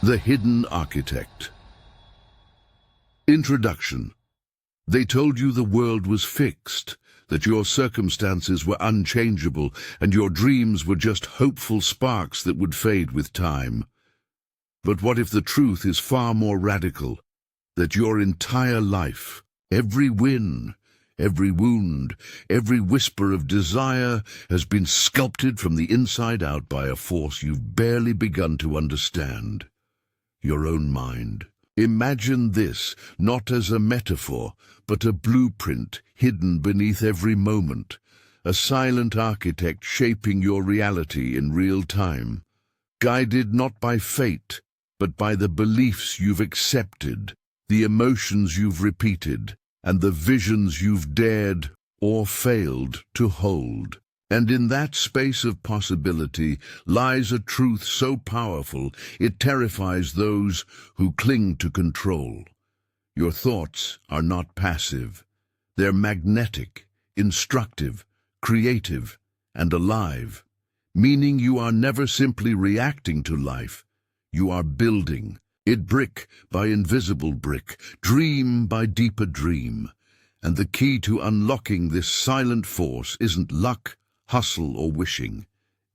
The Hidden Architect. Introduction. They told you the world was fixed, that your circumstances were unchangeable, and your dreams were just hopeful sparks that would fade with time. But what if the truth is far more radical? That your entire life, every win, every wound, every whisper of desire has been sculpted from the inside out by a force you've barely begun to understand. Your own mind. Imagine this, not as a metaphor, but a blueprint hidden beneath every moment, a silent architect shaping your reality in real time, guided not by fate, but by the beliefs you've accepted, the emotions you've repeated, and the visions you've dared or failed to hold. And in that space of possibility lies a truth so powerful it terrifies those who cling to control. Your thoughts are not passive. They're magnetic, instructive, creative, and alive, meaning you are never simply reacting to life. You are building it brick by invisible brick, dream by deeper dream. And the key to unlocking this silent force isn't luck, hustle, or wishing.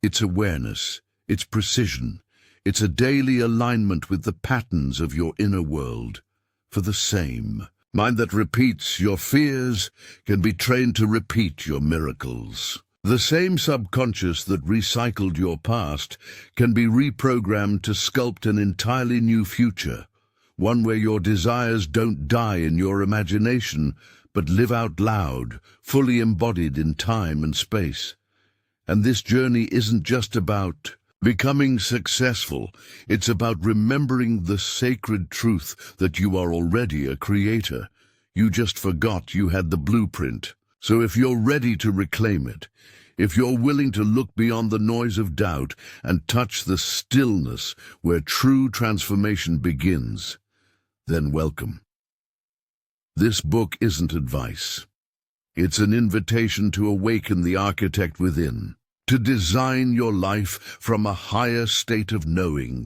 It's awareness, it's precision, it's a daily alignment with the patterns of your inner world. For the same mind that repeats your fears can be trained to repeat your miracles. The same subconscious that recycled your past can be reprogrammed to sculpt an entirely new future, one where your desires don't die in your imagination, but live out loud, fully embodied in time and space. And this journey isn't just about becoming successful, it's about remembering the sacred truth that you are already a creator. You just forgot you had the blueprint. So if you're ready to reclaim it, if you're willing to look beyond the noise of doubt and touch the stillness where true transformation begins, then welcome. This book isn't advice. It's an invitation to awaken the architect within, to design your life from a higher state of knowing,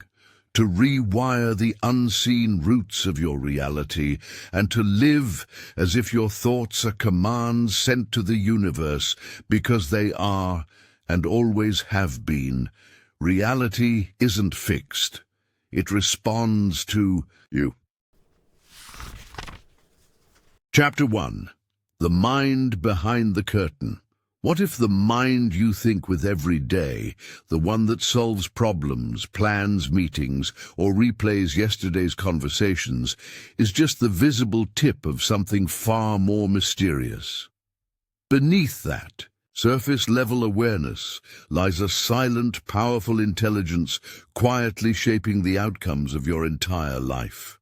to rewire the unseen roots of your reality, and to live as if your thoughts are commands sent to the universe because they are, and always have been. Reality isn't fixed. It responds to you. Chapter 1. The Mind Behind the Curtain. What if the mind you think with every day, the one that solves problems, plans meetings, or replays yesterday's conversations, is just the visible tip of something far more mysterious? Beneath that surface-level awareness lies a silent, powerful intelligence quietly shaping the outcomes of your entire life.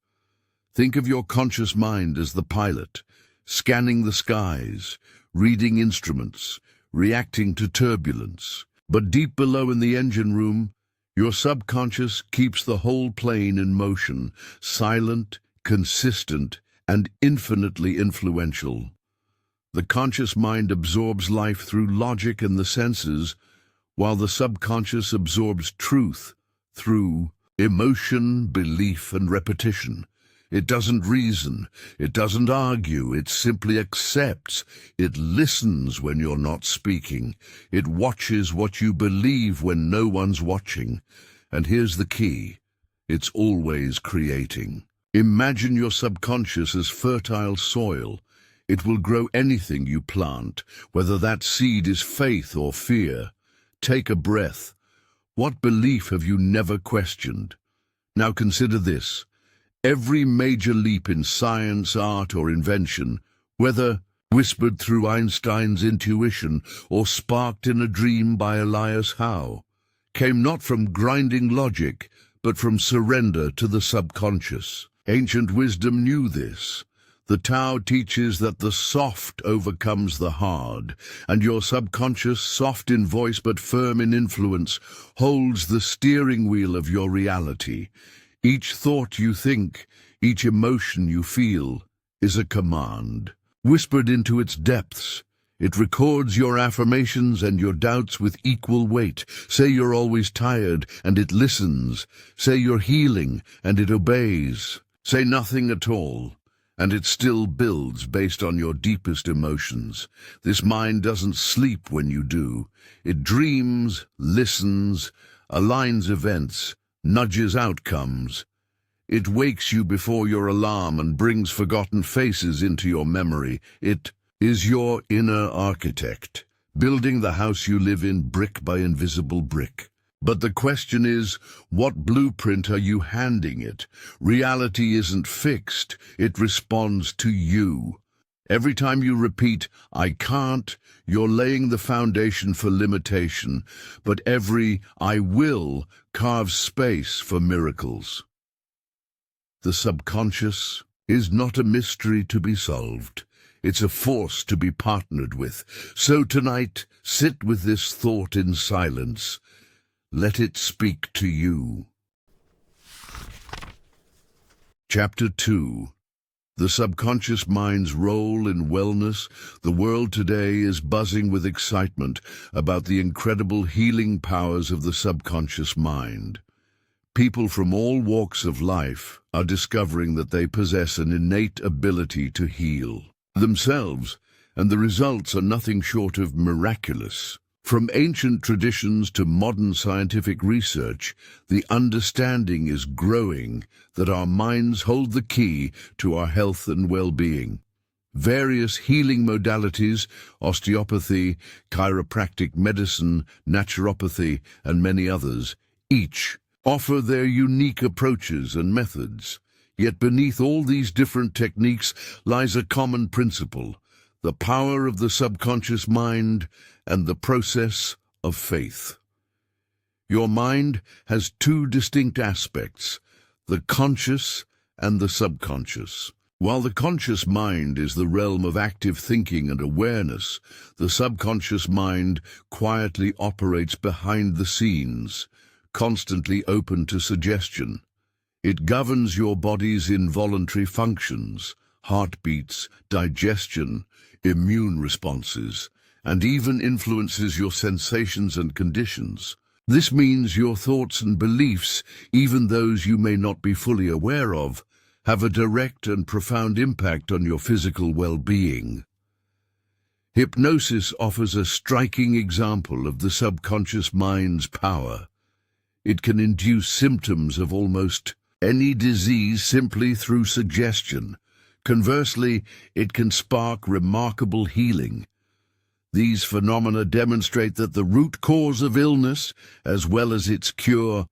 Think of your conscious mind as the pilot, scanning the skies, reading instruments, reacting to turbulence. But deep below in the engine room, your subconscious keeps the whole plane in motion, silent, consistent, and infinitely influential. The conscious mind absorbs life through logic and the senses, while the subconscious absorbs truth through emotion, belief, and repetition. It doesn't reason, it doesn't argue, it simply accepts. It listens when you're not speaking. It watches what you believe when no one's watching. And here's the key: it's always creating. Imagine your subconscious as fertile soil. It will grow anything you plant, whether that seed is faith or fear. Take a breath. What belief have you never questioned? Now consider this. Every major leap in science, art, or invention, whether whispered through Einstein's intuition or sparked in a dream by Elias Howe, came not from grinding logic, but from surrender to the subconscious. Ancient wisdom knew this. The Tao teaches that the soft overcomes the hard, and your subconscious, soft in voice but firm in influence, holds the steering wheel of your reality. Each thought you think, each emotion you feel, is a command, whispered into its depths. It records your affirmations and your doubts with equal weight. Say you're always tired, and it listens. Say you're healing, and it obeys. Say nothing at all, and it still builds based on your deepest emotions. This mind doesn't sleep when you do. It dreams, listens, aligns events, nudges outcomes. It wakes you before your alarm and brings forgotten faces into your memory. It is your inner architect, building the house you live in brick by invisible brick. But the question is, what blueprint are you handing it? Reality isn't fixed, it responds to you. Every time you repeat, "I can't," you're laying the foundation for limitation, but every "I will" carves space for miracles. The subconscious is not a mystery to be solved. It's a force to be partnered with. So tonight, sit with this thought in silence. Let it speak to you. Chapter 2. The subconscious mind's role in wellness. The world today is buzzing with excitement about the incredible healing powers of the subconscious mind. People from all walks of life are discovering that they possess an innate ability to heal themselves, and the results are nothing short of miraculous. From ancient traditions to modern scientific research, the understanding is growing that our minds hold the key to our health and well-being. Various healing modalities, osteopathy, chiropractic medicine, naturopathy, and many others, each offer their unique approaches and methods. Yet beneath all these different techniques lies a common principle: the power of the subconscious mind and the process of faith. Your mind has two distinct aspects, the conscious and the subconscious. While the conscious mind is the realm of active thinking and awareness, the subconscious mind quietly operates behind the scenes, constantly open to suggestion. It governs your body's involuntary functions, heartbeats, digestion, immune responses, and even influences your sensations and conditions. This means your thoughts and beliefs, even those you may not be fully aware of, have a direct and profound impact on your physical well-being. Hypnosis offers a striking example of the subconscious mind's power. It can induce symptoms of almost any disease simply through suggestion. Conversely, it can spark remarkable healing. These phenomena demonstrate that the root cause of illness, as well as its cure,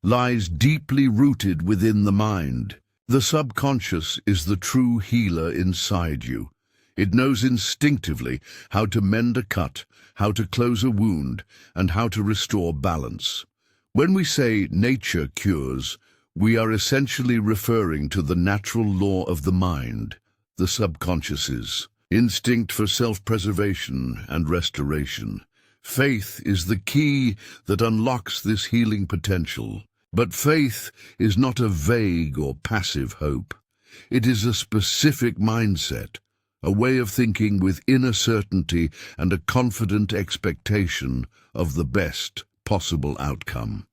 lies deeply rooted within the mind. The subconscious is the true healer inside you. It knows instinctively how to mend a cut, how to close a wound, and how to restore balance. When we say nature cures, we are essentially referring to the natural law of the mind, the subconscious's instinct for self-preservation and restoration. Faith is the key that unlocks this healing potential. But faith is not a vague or passive hope. It is a specific mindset, a way of thinking with inner certainty and a confident expectation of the best possible outcome.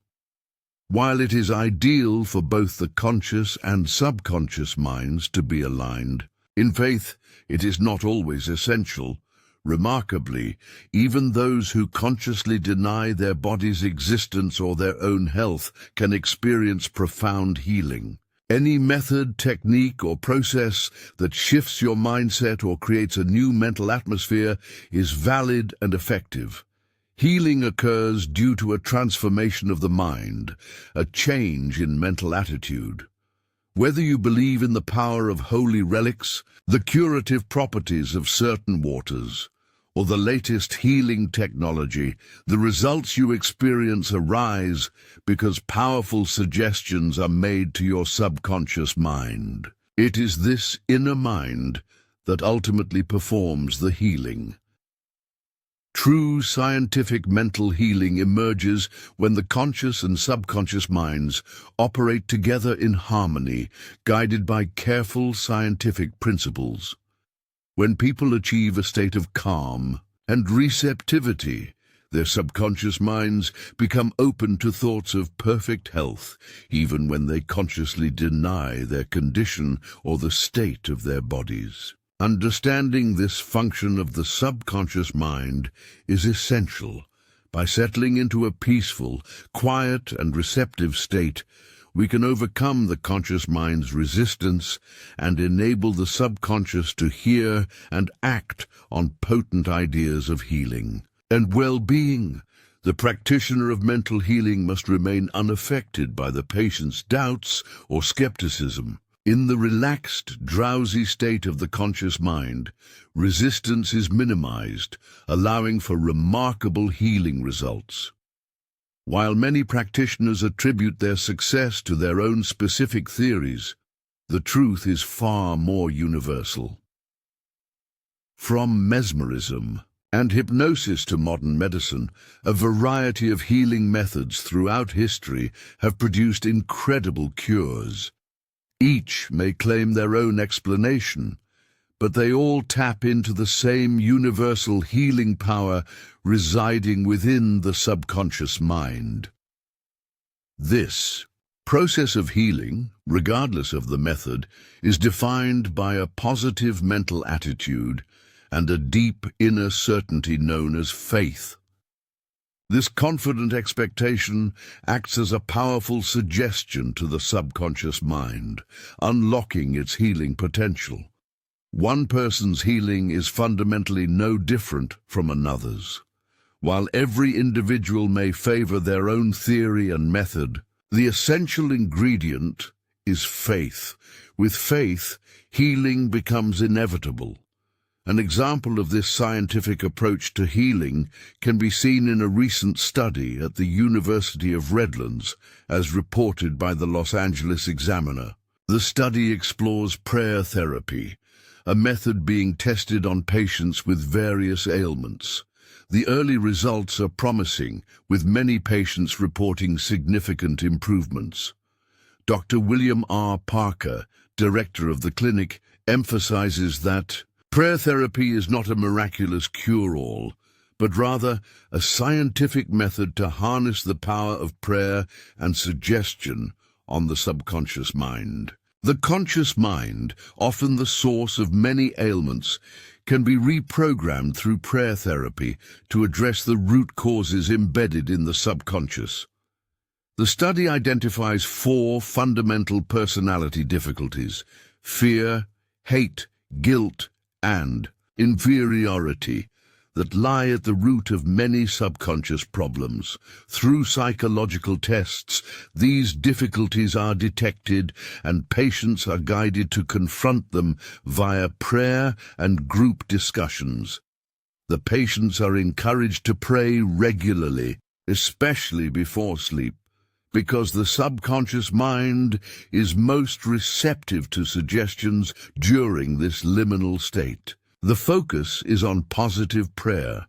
While it is ideal for both the conscious and subconscious minds to be aligned, in faith it is not always essential. Remarkably, even those who consciously deny their body's existence or their own health can experience profound healing. Any method, technique, or process that shifts your mindset or creates a new mental atmosphere is valid and effective. Healing occurs due to a transformation of the mind, a change in mental attitude. Whether you believe in the power of holy relics, the curative properties of certain waters, or the latest healing technology, the results you experience arise because powerful suggestions are made to your subconscious mind. It is this inner mind that ultimately performs the healing. True scientific mental healing emerges when the conscious and subconscious minds operate together in harmony, guided by careful scientific principles. When people achieve a state of calm and receptivity, their subconscious minds become open to thoughts of perfect health, even when they consciously deny their condition or the state of their bodies. Understanding this function of the subconscious mind is essential. By settling into a peaceful, quiet, and receptive state, we can overcome the conscious mind's resistance and enable the subconscious to hear and act on potent ideas of healing and well-being. The practitioner of mental healing must remain unaffected by the patient's doubts or skepticism. In the relaxed, drowsy state of the conscious mind, resistance is minimized, allowing for remarkable healing results. While many practitioners attribute their success to their own specific theories, the truth is far more universal. From mesmerism and hypnosis to modern medicine, a variety of healing methods throughout history have produced incredible cures. Each may claim their own explanation, but they all tap into the same universal healing power residing within the subconscious mind. This process of healing, regardless of the method, is defined by a positive mental attitude and a deep inner certainty known as faith. This confident expectation acts as a powerful suggestion to the subconscious mind, unlocking its healing potential. One person's healing is fundamentally no different from another's. While every individual may favor their own theory and method, the essential ingredient is faith. With faith, healing becomes inevitable. An example of this scientific approach to healing can be seen in a recent study at the University of Redlands, as reported by the Los Angeles Examiner. The study explores prayer therapy, a method being tested on patients with various ailments. The early results are promising, with many patients reporting significant improvements. Dr. William R. Parker, director of the clinic, emphasizes that prayer therapy is not a miraculous cure-all, but rather a scientific method to harness the power of prayer and suggestion on the subconscious mind. The conscious mind, often the source of many ailments, can be reprogrammed through prayer therapy to address the root causes embedded in the subconscious. The study identifies 4 fundamental personality difficulties: fear, hate, guilt, and inferiority that lie at the root of many subconscious problems. Through psychological tests, these difficulties are detected and patients are guided to confront them via prayer and group discussions. The patients are encouraged to pray regularly, especially before sleep, because the subconscious mind is most receptive to suggestions during this liminal state. The focus is on positive prayer,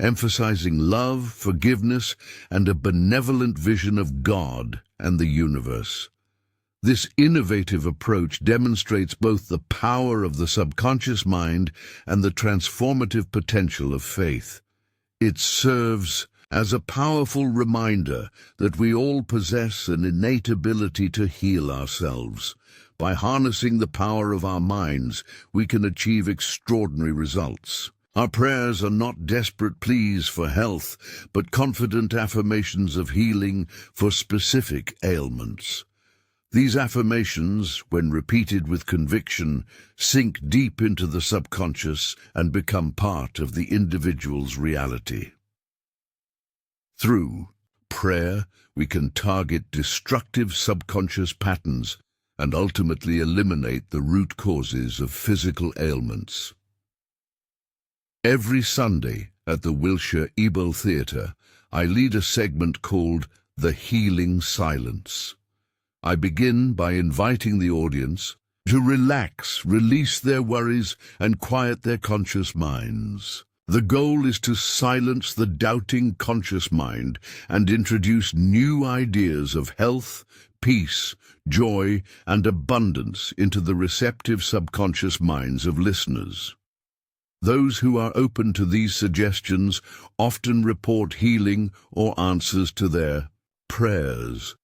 emphasizing love, forgiveness, and a benevolent vision of God and the universe. This innovative approach demonstrates both the power of the subconscious mind and the transformative potential of faith. It serves as a powerful reminder that we all possess an innate ability to heal ourselves. By harnessing the power of our minds, we can achieve extraordinary results. Our prayers are not desperate pleas for health, but confident affirmations of healing for specific ailments. These affirmations, when repeated with conviction, sink deep into the subconscious and become part of the individual's reality. Through prayer, we can target destructive subconscious patterns and ultimately eliminate the root causes of physical ailments. Every Sunday at the Wilshire Ebel Theatre, I lead a segment called The Healing Silence. I begin by inviting the audience to relax, release their worries, and quiet their conscious minds. The goal is to silence the doubting conscious mind and introduce new ideas of health, peace, joy, and abundance into the receptive subconscious minds of listeners. Those who are open to these suggestions often report healing or answers to their prayers.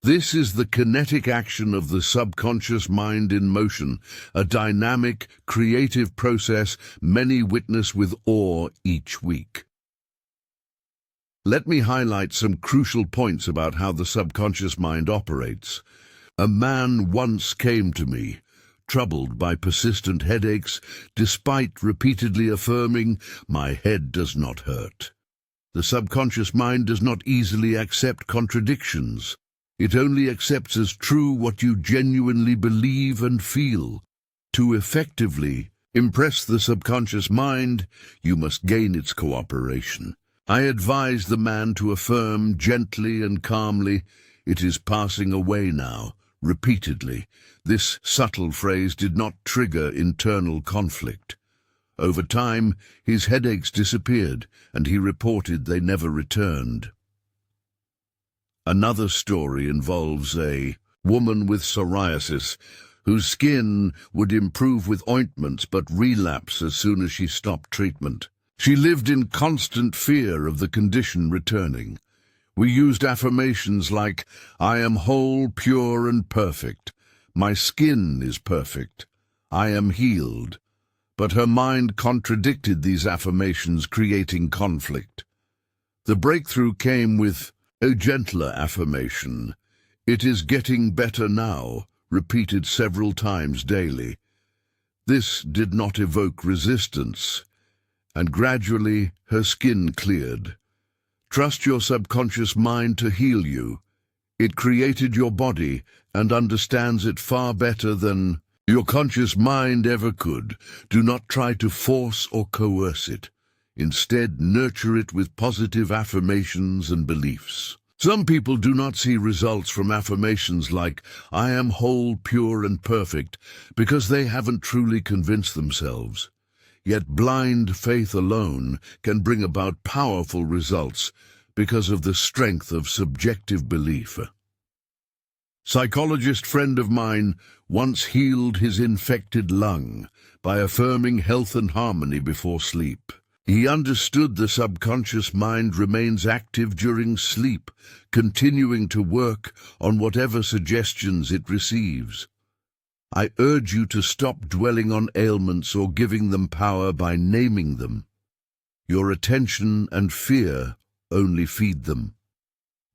This is the kinetic action of the subconscious mind in motion, a dynamic, creative process many witness with awe each week. Let me highlight some crucial points about how the subconscious mind operates. A man once came to me, troubled by persistent headaches, despite repeatedly affirming, "My head does not hurt." The subconscious mind does not easily accept contradictions. It only accepts as true what you genuinely believe and feel. To effectively impress the subconscious mind, you must gain its cooperation. I advise the man to affirm gently and calmly, "It is passing away now," repeatedly. This subtle phrase did not trigger internal conflict. Over time, his headaches disappeared, and he reported they never returned. Another story involves a woman with psoriasis whose skin would improve with ointments but relapse as soon as she stopped treatment. She lived in constant fear of the condition returning. We used affirmations like, "I am whole, pure, and perfect. My skin is perfect. I am healed." But her mind contradicted these affirmations, creating conflict. The breakthrough came with a gentler affirmation, "It is getting better now," repeated several times daily. This did not evoke resistance, and gradually her skin cleared. Trust your subconscious mind to heal you. It created your body and understands it far better than your conscious mind ever could. Do not try to force or coerce it. Instead, nurture it with positive affirmations and beliefs. Some people do not see results from affirmations like, "I am whole, pure, and perfect," because they haven't truly convinced themselves. Yet blind faith alone can bring about powerful results because of the strength of subjective belief. Psychologist friend of mine once healed his infected lung by affirming health and harmony before sleep. He understood the subconscious mind remains active during sleep, continuing to work on whatever suggestions it receives. I urge you to stop dwelling on ailments or giving them power by naming them. Your attention and fear only feed them.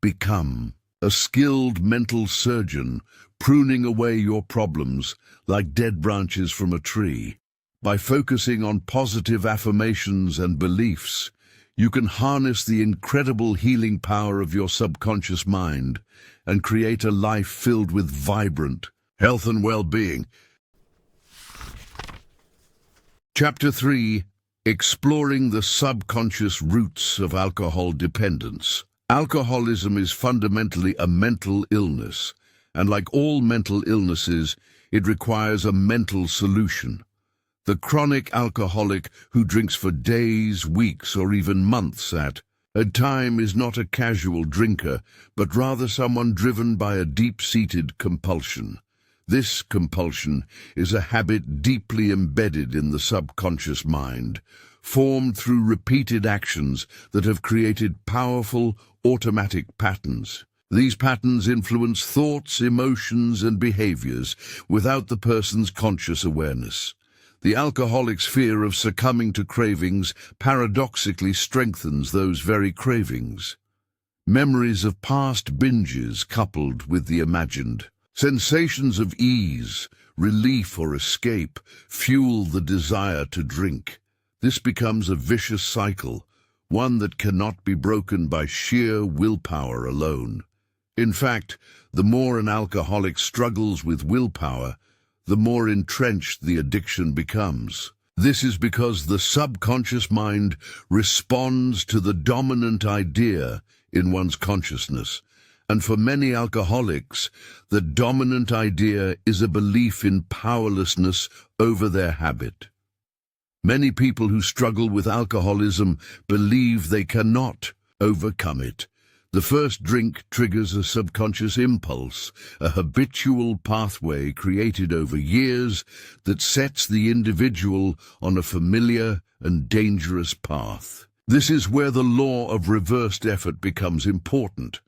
Become a skilled mental surgeon, pruning away your problems like dead branches from a tree. By focusing on positive affirmations and beliefs, you can harness the incredible healing power of your subconscious mind and create a life filled with vibrant health and well-being. Chapter 3. Exploring the subconscious roots of alcohol dependence. Alcoholism is fundamentally a mental illness, and like all mental illnesses, it requires a mental solution. The chronic alcoholic who drinks for days, weeks, or even months at a time is not a casual drinker, but rather someone driven by a deep-seated compulsion. This compulsion is a habit deeply embedded in the subconscious mind, formed through repeated actions that have created powerful, automatic patterns. These patterns influence thoughts, emotions, and behaviors without the person's conscious awareness. The alcoholic's fear of succumbing to cravings paradoxically strengthens those very cravings. Memories of past binges coupled with the imagined sensations of ease, relief, or escape fuel the desire to drink. This becomes a vicious cycle, one that cannot be broken by sheer willpower alone. In fact, the more an alcoholic struggles with willpower, the more entrenched the addiction becomes. This is because the subconscious mind responds to the dominant idea in one's consciousness. And for many alcoholics, the dominant idea is a belief in powerlessness over their habit. Many people who struggle with alcoholism believe they cannot overcome it. The first drink triggers a subconscious impulse, a habitual pathway created over years that sets the individual on a familiar and dangerous path. This is where the law of reversed effort becomes important.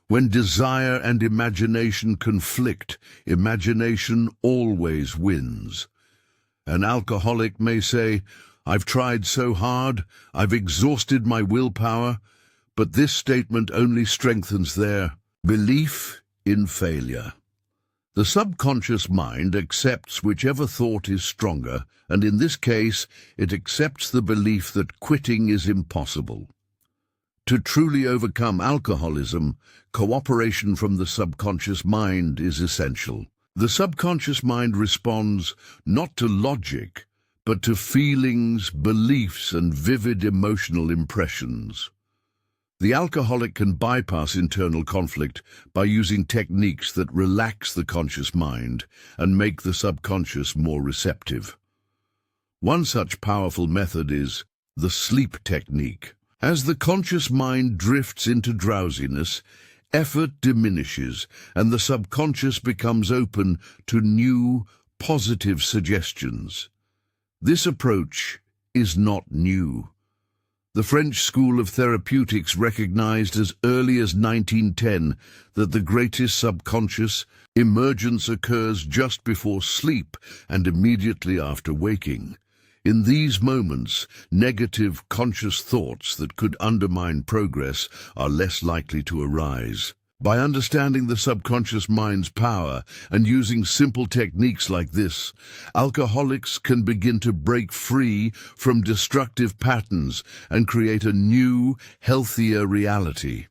When desire and imagination conflict, imagination always wins. An alcoholic may say, "I've tried so hard, I've exhausted my willpower," but this statement only strengthens their belief in failure. The subconscious mind accepts whichever thought is stronger, and in this case, it accepts the belief that quitting is impossible. To truly overcome alcoholism, cooperation from the subconscious mind is essential. The subconscious mind responds not to logic, but to feelings, beliefs, and vivid emotional impressions. The alcoholic can bypass internal conflict by using techniques that relax the conscious mind and make the subconscious more receptive. One such powerful method is the sleep technique. As the conscious mind drifts into drowsiness, effort diminishes and the subconscious becomes open to new, positive suggestions. This approach is not new. The French School of Therapeutics recognized as early as 1910 that the greatest subconscious emergence occurs just before sleep and immediately after waking. In these moments, negative conscious thoughts that could undermine progress are less likely to arise. By understanding the subconscious mind's power and using simple techniques like this, alcoholics can begin to break free from destructive patterns and create a new, healthier reality.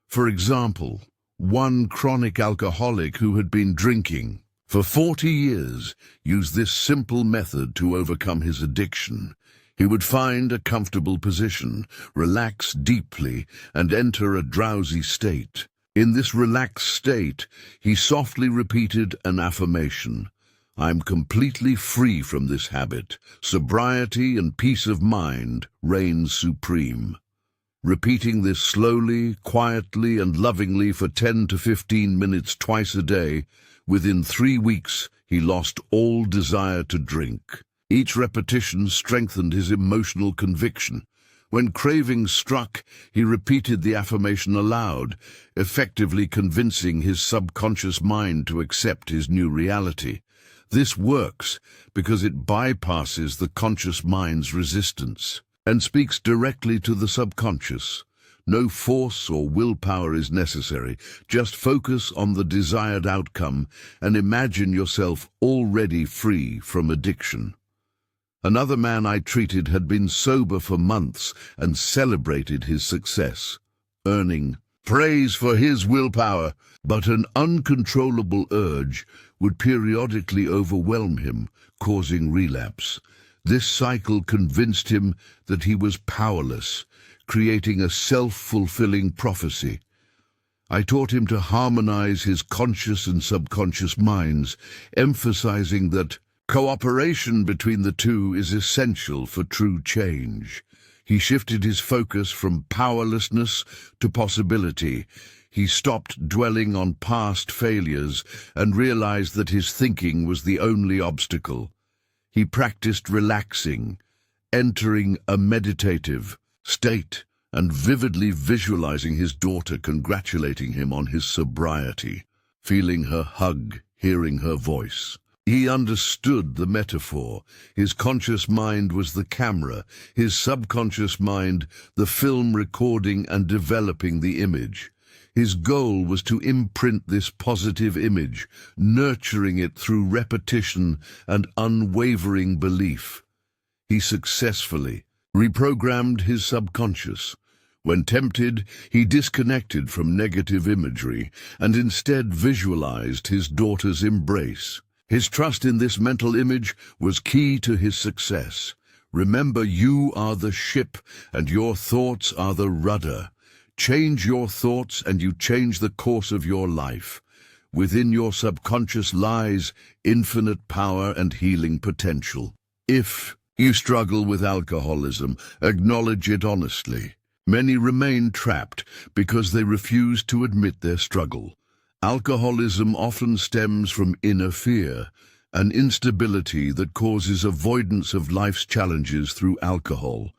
For example, one chronic alcoholic who had been drinking for 40 years used this simple method to overcome his addiction. He would find a comfortable position, relax deeply, and enter a drowsy state. In this relaxed state, he softly repeated an affirmation: "I'm completely free from this habit. Sobriety and peace of mind reign supreme." Repeating this slowly, quietly, and lovingly for 10 to 15 minutes twice a day, within 3 weeks, he lost all desire to drink. Each repetition strengthened his emotional conviction. When cravings struck, he repeated the affirmation aloud, effectively convincing his subconscious mind to accept his new reality. This works because it bypasses the conscious mind's resistance and speaks directly to the subconscious. No force or willpower is necessary. Just focus on the desired outcome and imagine yourself already free from addiction. Another man I treated had been sober for months and celebrated his success, earning praise for his willpower, but an uncontrollable urge would periodically overwhelm him, causing relapse. This cycle convinced him that he was powerless, creating a self-fulfilling prophecy. I taught him to harmonize his conscious and subconscious minds, emphasizing that cooperation between the two is essential for true change. He shifted his focus from powerlessness to possibility. He stopped dwelling on past failures and realized that his thinking was the only obstacle. He practiced relaxing, entering a meditative state, and vividly visualizing his daughter congratulating him on his sobriety, feeling her hug, hearing her voice. He understood the metaphor. His conscious mind was the camera, his subconscious mind the film recording and developing the image. His goal was to imprint this positive image, nurturing it through repetition and unwavering belief. He successfully reprogrammed his subconscious. When tempted, he disconnected from negative imagery and instead visualized his daughter's embrace. His trust in this mental image was key to his success. Remember, you are the ship and your thoughts are the rudder. Change your thoughts and you change the course of your life. Within your subconscious lies infinite power and healing potential. If you struggle with alcoholism, acknowledge it honestly. Many remain trapped because they refuse to admit their struggle. Alcoholism often stems from inner fear, an instability that causes avoidance of life's challenges through alcohol.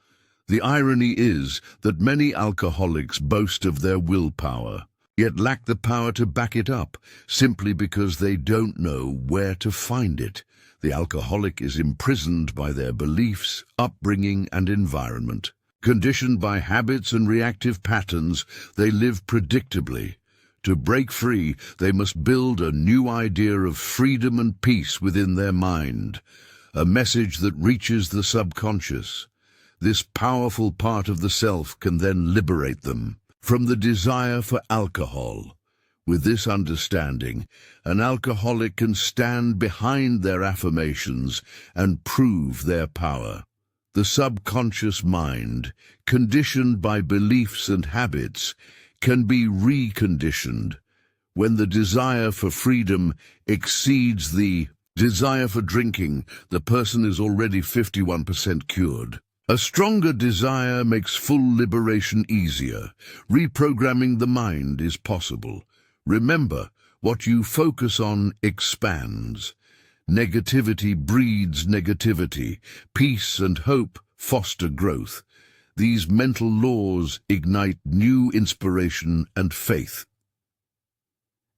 The irony is that many alcoholics boast of their willpower, yet lack the power to back it up, simply because they don't know where to find it. The alcoholic is imprisoned by their beliefs, upbringing, and environment. Conditioned by habits and reactive patterns, they live predictably. To break free, they must build a new idea of freedom and peace within their mind, a message that reaches the subconscious. This powerful part of the self can then liberate them from the desire for alcohol. With this understanding, an alcoholic can stand behind their affirmations and prove their power. The subconscious mind, conditioned by beliefs and habits, can be reconditioned. When the desire for freedom exceeds the desire for drinking, the person is already 51% cured. A stronger desire makes full liberation easier. Reprogramming the mind is possible. Remember, what you focus on expands. Negativity breeds negativity. Peace and hope foster growth. These mental laws ignite new inspiration and faith.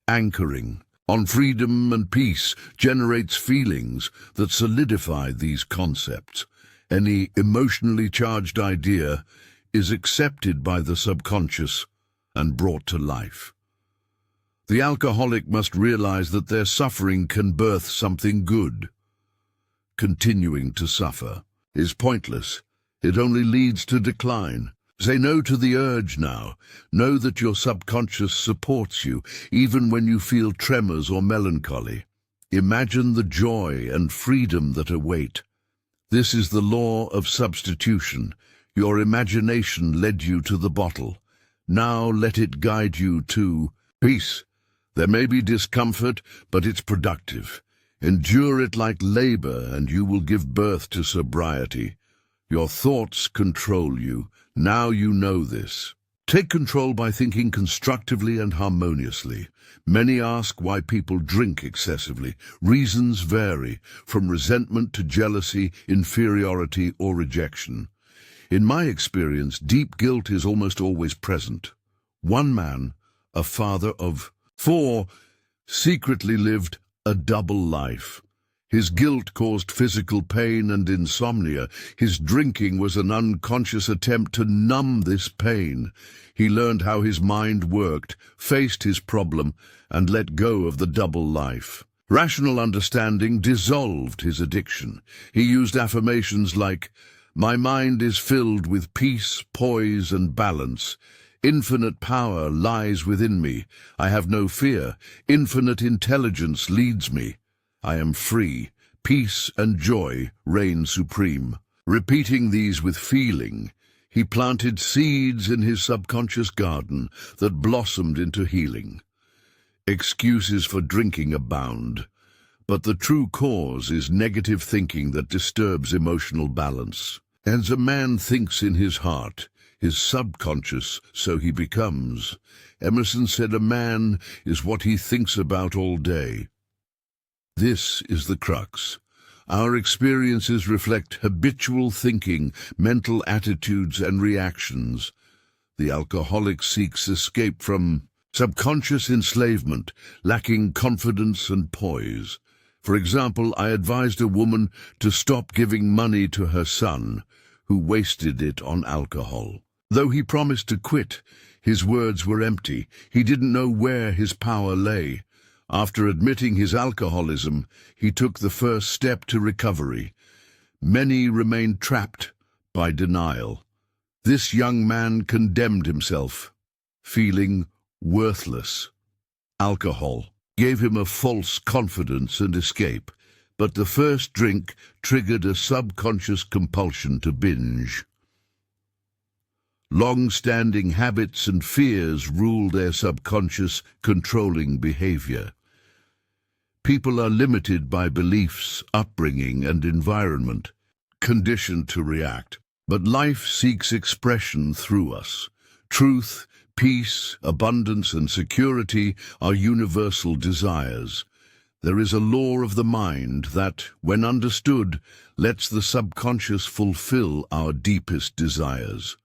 Anchoring on freedom and peace generates feelings that solidify these concepts. Any emotionally charged idea is accepted by the subconscious and brought to life. The alcoholic must realize that their suffering can birth something good. Continuing to suffer is pointless. It only leads to decline. Say no to the urge now. Know that your subconscious supports you, even when you feel tremors or melancholy. Imagine the joy and freedom that await. This is the law of substitution. Your imagination led you to the bottle. Now let it guide you to peace. There may be discomfort, but it's productive. Endure it like labor, and you will give birth to sobriety. Your thoughts control you. Now you know this. Take control by thinking constructively and harmoniously. Many ask why people drink excessively. Reasons vary, from resentment to jealousy, inferiority, or rejection. In my experience, deep guilt is almost always present. One man, a father of 4, secretly lived a double life. His guilt caused physical pain and insomnia. His drinking was an unconscious attempt to numb this pain. He learned how his mind worked, faced his problem, and let go of the double life. Rational understanding dissolved his addiction. He used affirmations like, "My mind is filled with peace, poise, and balance. Infinite power lies within me. I have no fear. Infinite intelligence leads me. I am free. Peace and joy reign supreme." Repeating these with feeling, he planted seeds in his subconscious garden that blossomed into healing. Excuses for drinking abound, but the true cause is negative thinking that disturbs emotional balance. As a man thinks in his heart, his subconscious, so he becomes. Emerson said a man is what he thinks about all day. This is the crux. Our experiences reflect habitual thinking, mental attitudes, and reactions. The alcoholic seeks escape from subconscious enslavement, lacking confidence and poise. For example, I advised a woman to stop giving money to her son, who wasted it on alcohol. Though he promised to quit, his words were empty. He didn't know where his power lay. After admitting his alcoholism, he took the first step to recovery. Many remained trapped by denial. This young man condemned himself, feeling worthless. Alcohol gave him a false confidence and escape, but the first drink triggered a subconscious compulsion to binge. Long-standing habits and fears rule their subconscious, controlling behavior. People are limited by beliefs, upbringing, and environment, conditioned to react. But life seeks expression through us. Truth, peace, abundance, and security are universal desires. There is a law of the mind that, when understood, lets the subconscious fulfill our deepest desires.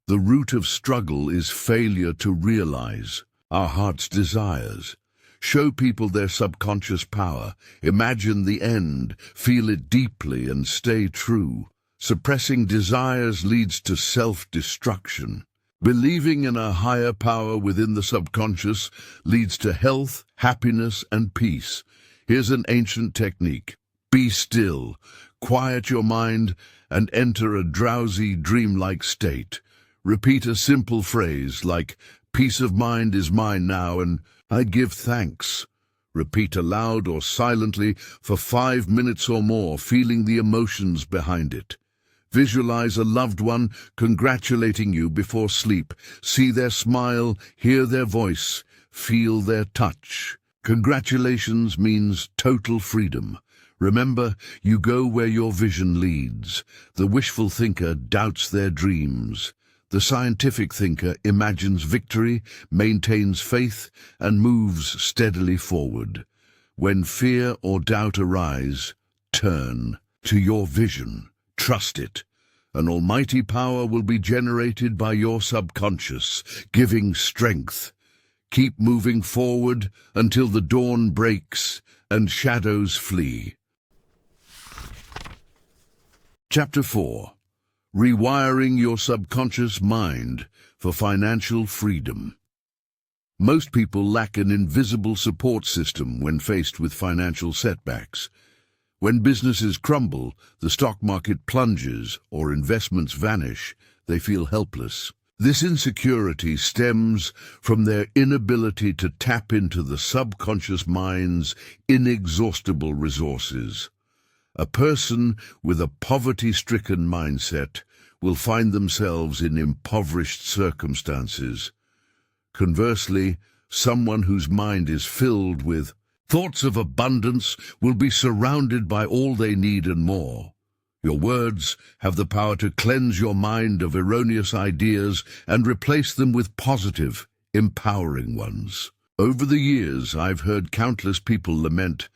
The root of struggle is failure to realize our heart's desires. Show people their subconscious power. Imagine the end, feel it deeply, and stay true. Suppressing desires leads to self-destruction. Believing in a higher power within the subconscious leads to health, happiness, and peace. Here's an ancient technique. Be still, quiet your mind, and enter a drowsy, dreamlike state. Repeat a simple phrase like, "Peace of mind is mine now," and "I give thanks." Repeat aloud or silently for 5 minutes or more, feeling the emotions behind it. Visualize a loved one congratulating you before sleep. See their smile, hear their voice, feel their touch. Congratulations means total freedom. Remember, you go where your vision leads. The wishful thinker doubts their dreams. The scientific thinker imagines victory, maintains faith, and moves steadily forward. When fear or doubt arise, turn to your vision. Trust it. An almighty power will be generated by your subconscious, giving strength. Keep moving forward until the dawn breaks and shadows flee. Chapter 4. Rewiring your subconscious mind for financial freedom. Most people lack an invisible support system when faced with financial setbacks. When businesses crumble, the stock market plunges, or investments vanish, they feel helpless. This insecurity stems from their inability to tap into the subconscious mind's inexhaustible resources. A person with a poverty-stricken mindset will find themselves in impoverished circumstances. Conversely, someone whose mind is filled with thoughts of abundance will be surrounded by all they need and more. Your words have the power to cleanse your mind of erroneous ideas and replace them with positive, empowering ones. Over the years, I've heard countless people lament,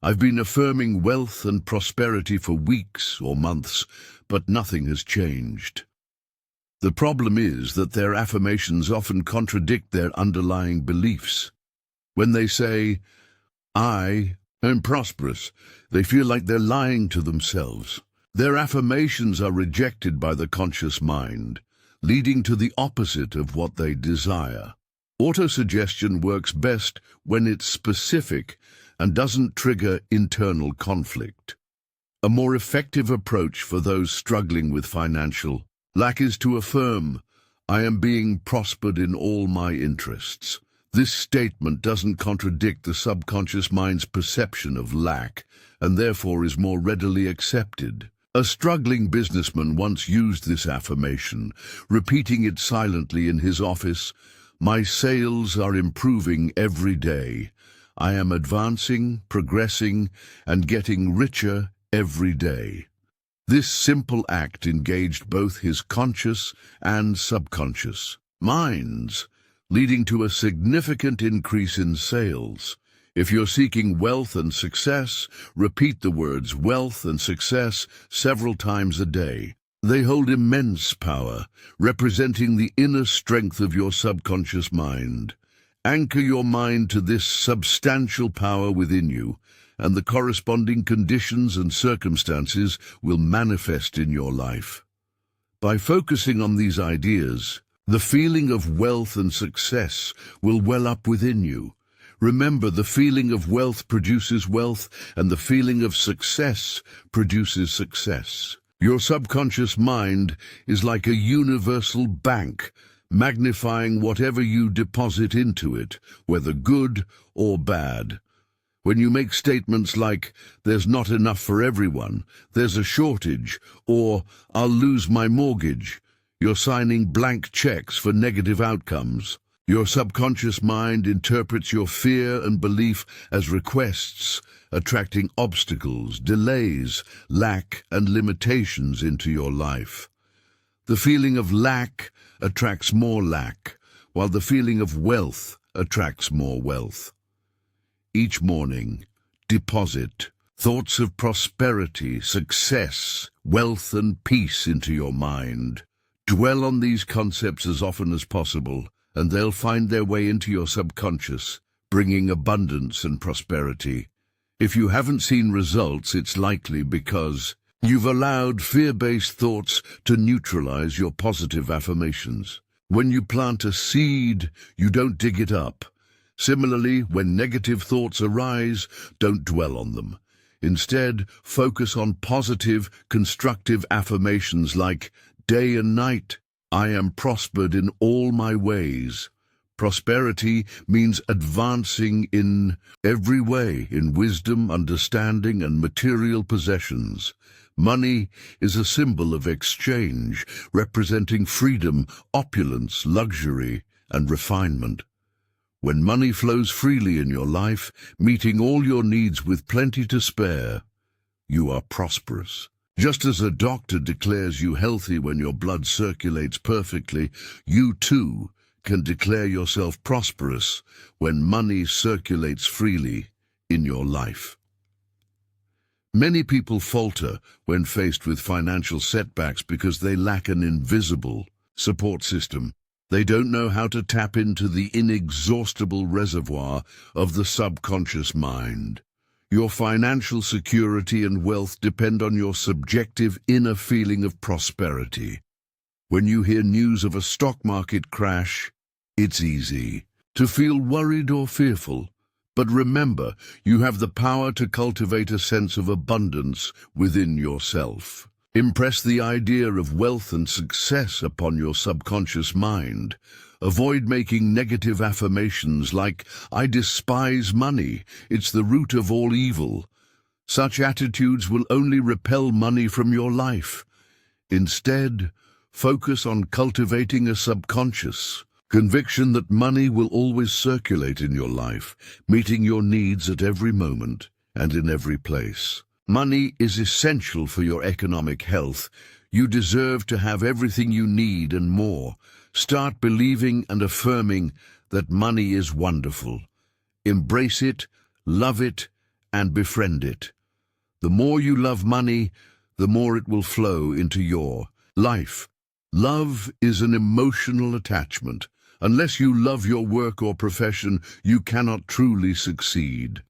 "I've been affirming wealth and prosperity for weeks or months, but nothing has changed." The problem is that their affirmations often contradict their underlying beliefs. When they say, "I am prosperous," they feel like they're lying to themselves. Their affirmations are rejected by the conscious mind, leading to the opposite of what they desire. Autosuggestion works best when it's specific and doesn't trigger internal conflict. A more effective approach for those struggling with financial lack is to affirm, "I am being prospered in all my interests." This statement doesn't contradict the subconscious mind's perception of lack, and therefore is more readily accepted. A struggling businessman once used this affirmation, repeating it silently in his office, "My sales are improving every day. I am advancing, progressing, and getting richer every day." This simple act engaged both his conscious and subconscious minds, leading to a significant increase in sales. If you're seeking wealth and success, repeat the words wealth and success several times a day. They hold immense power, representing the inner strength of your subconscious mind. Anchor your mind to this substantial power within you, and the corresponding conditions and circumstances will manifest in your life. By focusing on these ideas, the feeling of wealth and success will well up within you. Remember, the feeling of wealth produces wealth, and the feeling of success produces success. Your subconscious mind is like a universal bank, magnifying whatever you deposit into it, whether good or bad. When you make statements like, "There's not enough for everyone," "There's a shortage," or "I'll lose my mortgage," you're signing blank checks for negative outcomes. Your subconscious mind interprets your fear and belief as requests, attracting obstacles, delays, lack, and limitations into your life. The feeling of lack attracts more lack, while the feeling of wealth attracts more wealth. Each morning, deposit thoughts of prosperity, success, wealth and peace into your mind. Dwell on these concepts as often as possible, and they'll find their way into your subconscious, bringing abundance and prosperity. If you haven't seen results, it's likely because you've allowed fear-based thoughts to neutralize your positive affirmations. When you plant a seed, you don't dig it up. Similarly, when negative thoughts arise, don't dwell on them. Instead, focus on positive, constructive affirmations like, day and night, I am prospered in all my ways. Prosperity means advancing in every way, in wisdom, understanding, and material possessions. Money is a symbol of exchange, representing freedom, opulence, luxury, and refinement. When money flows freely in your life, meeting all your needs with plenty to spare, you are prosperous. Just as a doctor declares you healthy when your blood circulates perfectly, you too can declare yourself prosperous when money circulates freely in your life. Many people falter when faced with financial setbacks because they lack an invisible support system. They don't know how to tap into the inexhaustible reservoir of the subconscious mind. Your financial security and wealth depend on your subjective inner feeling of prosperity. When you hear news of a stock market crash, it's easy to feel worried or fearful. But remember, you have the power to cultivate a sense of abundance within yourself. Impress the idea of wealth and success upon your subconscious mind. Avoid making negative affirmations like, I despise money, it's the root of all evil. Such attitudes will only repel money from your life. Instead, focus on cultivating a subconscious conviction that money will always circulate in your life, meeting your needs at every moment and in every place. Money is essential for your economic health. You deserve to have everything you need and more. Start believing and affirming that money is wonderful. Embrace it, love it, and befriend it. The more you love money, the more it will flow into your life. Love is an emotional attachment. Unless you love your work or profession, you cannot truly succeed.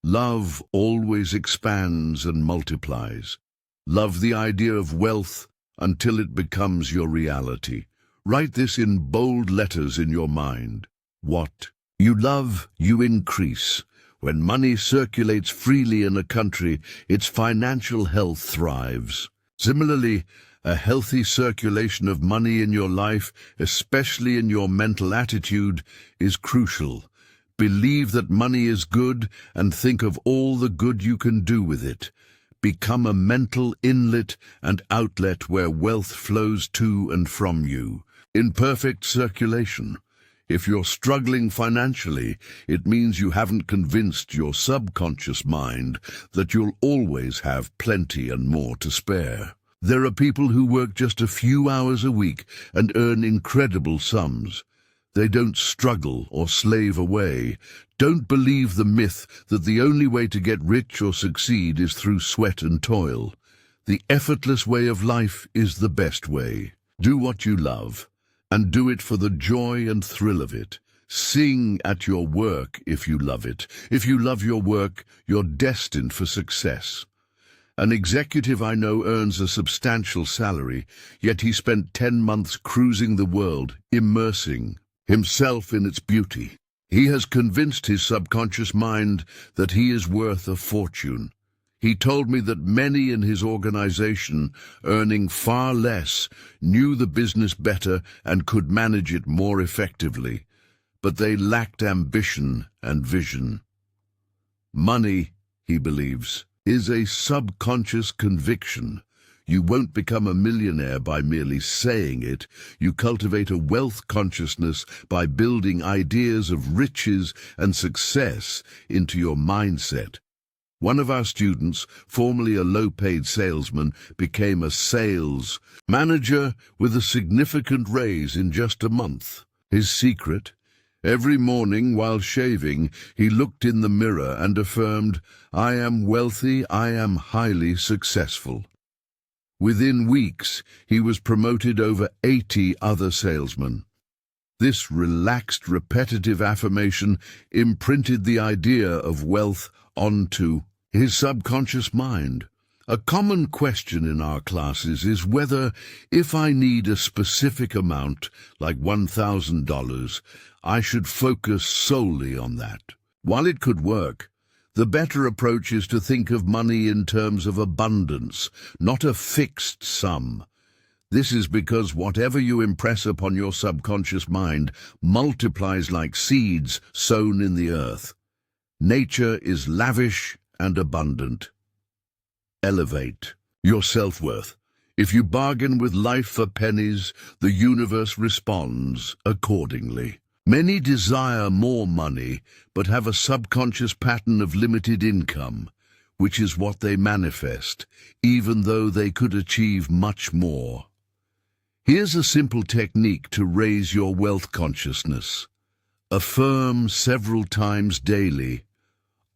Love always expands and multiplies. Love the idea of wealth until it becomes your reality. Write this in bold letters in your mind. What you love, you increase. When money circulates freely in a country, its financial health thrives. Similarly, a healthy circulation of money in your life, especially in your mental attitude, is crucial. Believe that money is good and think of all the good you can do with it. Become a mental inlet and outlet where wealth flows to and from you, in perfect circulation. If you're struggling financially, it means you haven't convinced your subconscious mind that you'll always have plenty and more to spare. There are people who work just a few hours a week and earn incredible sums. They don't struggle or slave away. Don't believe the myth that the only way to get rich or succeed is through sweat and toil. The effortless way of life is the best way. Do what you love, and do it for the joy and thrill of it. Sing at your work if you love it. If you love your work, you're destined for success. An executive I know earns a substantial salary, yet he spent 10 months cruising the world, immersing himself in its beauty. He has convinced his subconscious mind that he is worth a fortune. He told me that many in his organization, earning far less, knew the business better and could manage it more effectively, but they lacked ambition and vision. Money, he believes, is a subconscious conviction. You won't become a millionaire by merely saying it. You cultivate a wealth consciousness by building ideas of riches and success into your mindset. One of our students, formerly a low-paid salesman, became a sales manager with a significant raise in just a month. His secret? Every morning while shaving, he looked in the mirror and affirmed, "I am wealthy, I am highly successful." Within weeks, he was promoted over 80 other salesmen. This relaxed, repetitive affirmation imprinted the idea of wealth onto his subconscious mind. A common question in our classes is whether, if I need a specific amount, like $1,000, I should focus solely on that. While it could work, the better approach is to think of money in terms of abundance, not a fixed sum. This is because whatever you impress upon your subconscious mind multiplies like seeds sown in the earth. Nature is lavish and abundant. Elevate your self-worth. If you bargain with life for pennies, the universe responds accordingly. Many desire more money, but have a subconscious pattern of limited income, which is what they manifest, even though they could achieve much more. Here's a simple technique to raise your wealth consciousness. Affirm several times daily,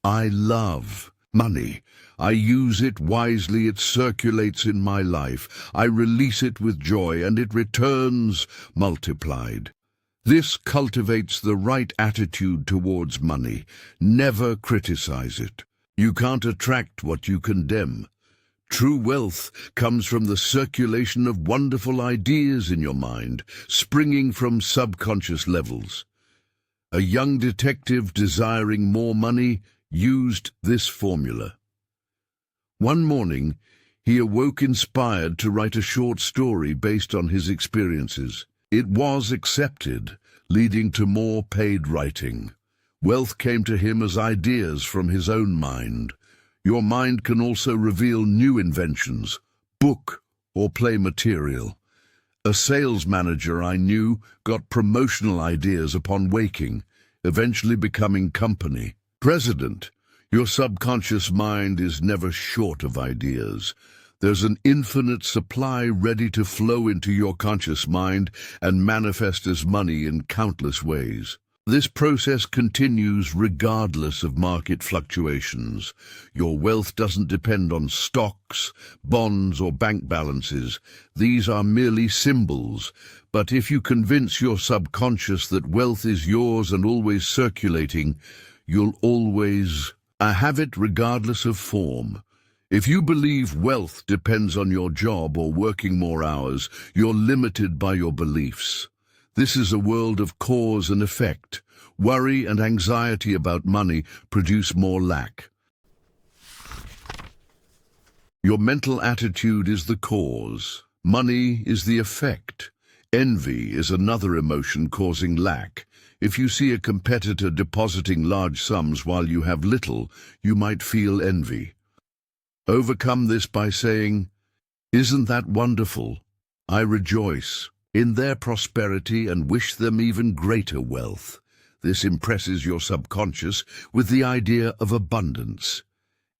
"I love money. I use it wisely, it circulates in my life. I release it with joy, and it returns multiplied." This cultivates the right attitude towards money. Never criticize it. You can't attract what you condemn. True wealth comes from the circulation of wonderful ideas in your mind, springing from subconscious levels. A young detective desiring more money used this formula. One morning, he awoke inspired to write a short story based on his experiences. It was accepted, leading to more paid writing. Wealth came to him as ideas from his own mind. Your mind can also reveal new inventions, book or play material. A sales manager I knew got promotional ideas upon waking, eventually becoming company president. Your subconscious mind is never short of ideas. There's an infinite supply ready to flow into your conscious mind and manifest as money in countless ways. This process continues regardless of market fluctuations. Your wealth doesn't depend on stocks, bonds, or bank balances. These are merely symbols. But if you convince your subconscious that wealth is yours and always circulating, you'll always have it regardless of form. If you believe wealth depends on your job or working more hours, you're limited by your beliefs. This is a world of cause and effect. Worry and anxiety about money produce more lack. Your mental attitude is the cause. Money is the effect. Envy is another emotion causing lack. If you see a competitor depositing large sums while you have little, you might feel envy. Overcome this by saying, "Isn't that wonderful? I rejoice in their prosperity and wish them even greater wealth." This impresses your subconscious with the idea of abundance.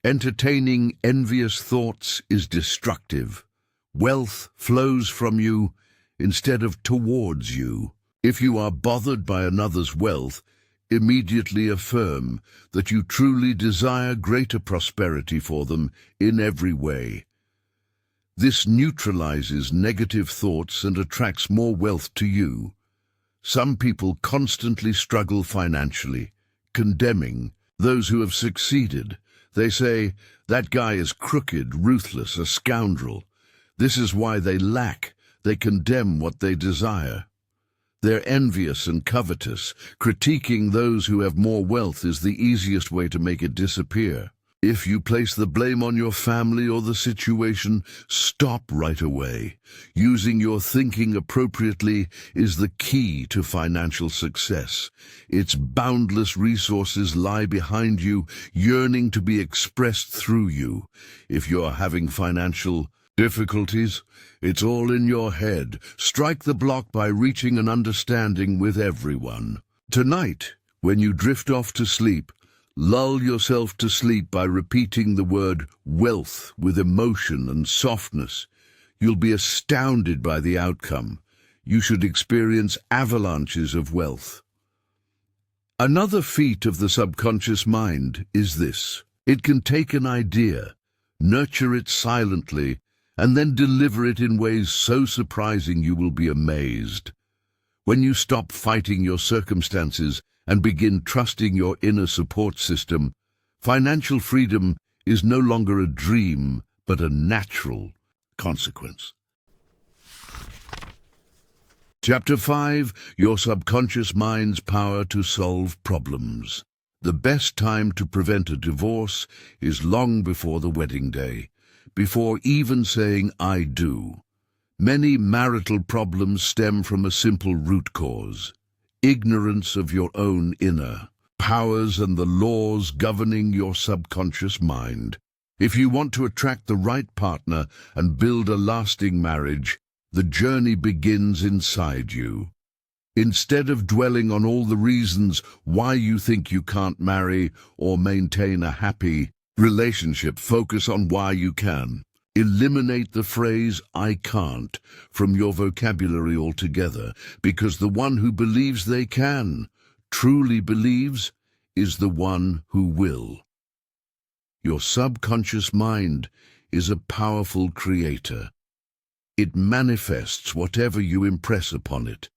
Entertaining envious thoughts is destructive. Wealth flows from you instead of towards you. If you are bothered by another's wealth, immediately affirm that you truly desire greater prosperity for them in every way. This neutralizes negative thoughts and attracts more wealth to you. Some people constantly struggle financially, condemning those who have succeeded. They say, "That guy is crooked, ruthless, a scoundrel." This is why they lack. They condemn what they desire. They're envious and covetous. Critiquing those who have more wealth is the easiest way to make it disappear. If you place the blame on your family or the situation, stop right away. Using your thinking appropriately is the key to financial success. Its boundless resources lie behind you, yearning to be expressed through you. If you're having financial difficulties, it's all in your head. Strike the block by reaching an understanding with everyone. Tonight, when you drift off to sleep, Lull yourself to sleep by repeating the word wealth with emotion and softness. You'll be astounded by the outcome. You should experience avalanches of wealth. Another feat of the subconscious mind is this. It can take an idea, nurture it silently, and then deliver it in ways so surprising you will be amazed. When you stop fighting your circumstances and begin trusting your inner support system, financial freedom is no longer a dream, but a natural consequence. Chapter 5. Your subconscious mind's power to solve problems. The best time to prevent a divorce is long before the wedding day, before even saying "I do." Many marital problems stem from a simple root cause: ignorance of your own inner powers and the laws governing your subconscious mind. If you want to attract the right partner and build a lasting marriage, the journey begins inside you. Instead of dwelling on all the reasons why you think you can't marry or maintain a happy relationship, focus on why you can. Eliminate the phrase "I can't" from your vocabulary altogether, because the one who believes they can, truly believes, is the one who will. Your subconscious mind is a powerful creator. It manifests whatever you impress upon it.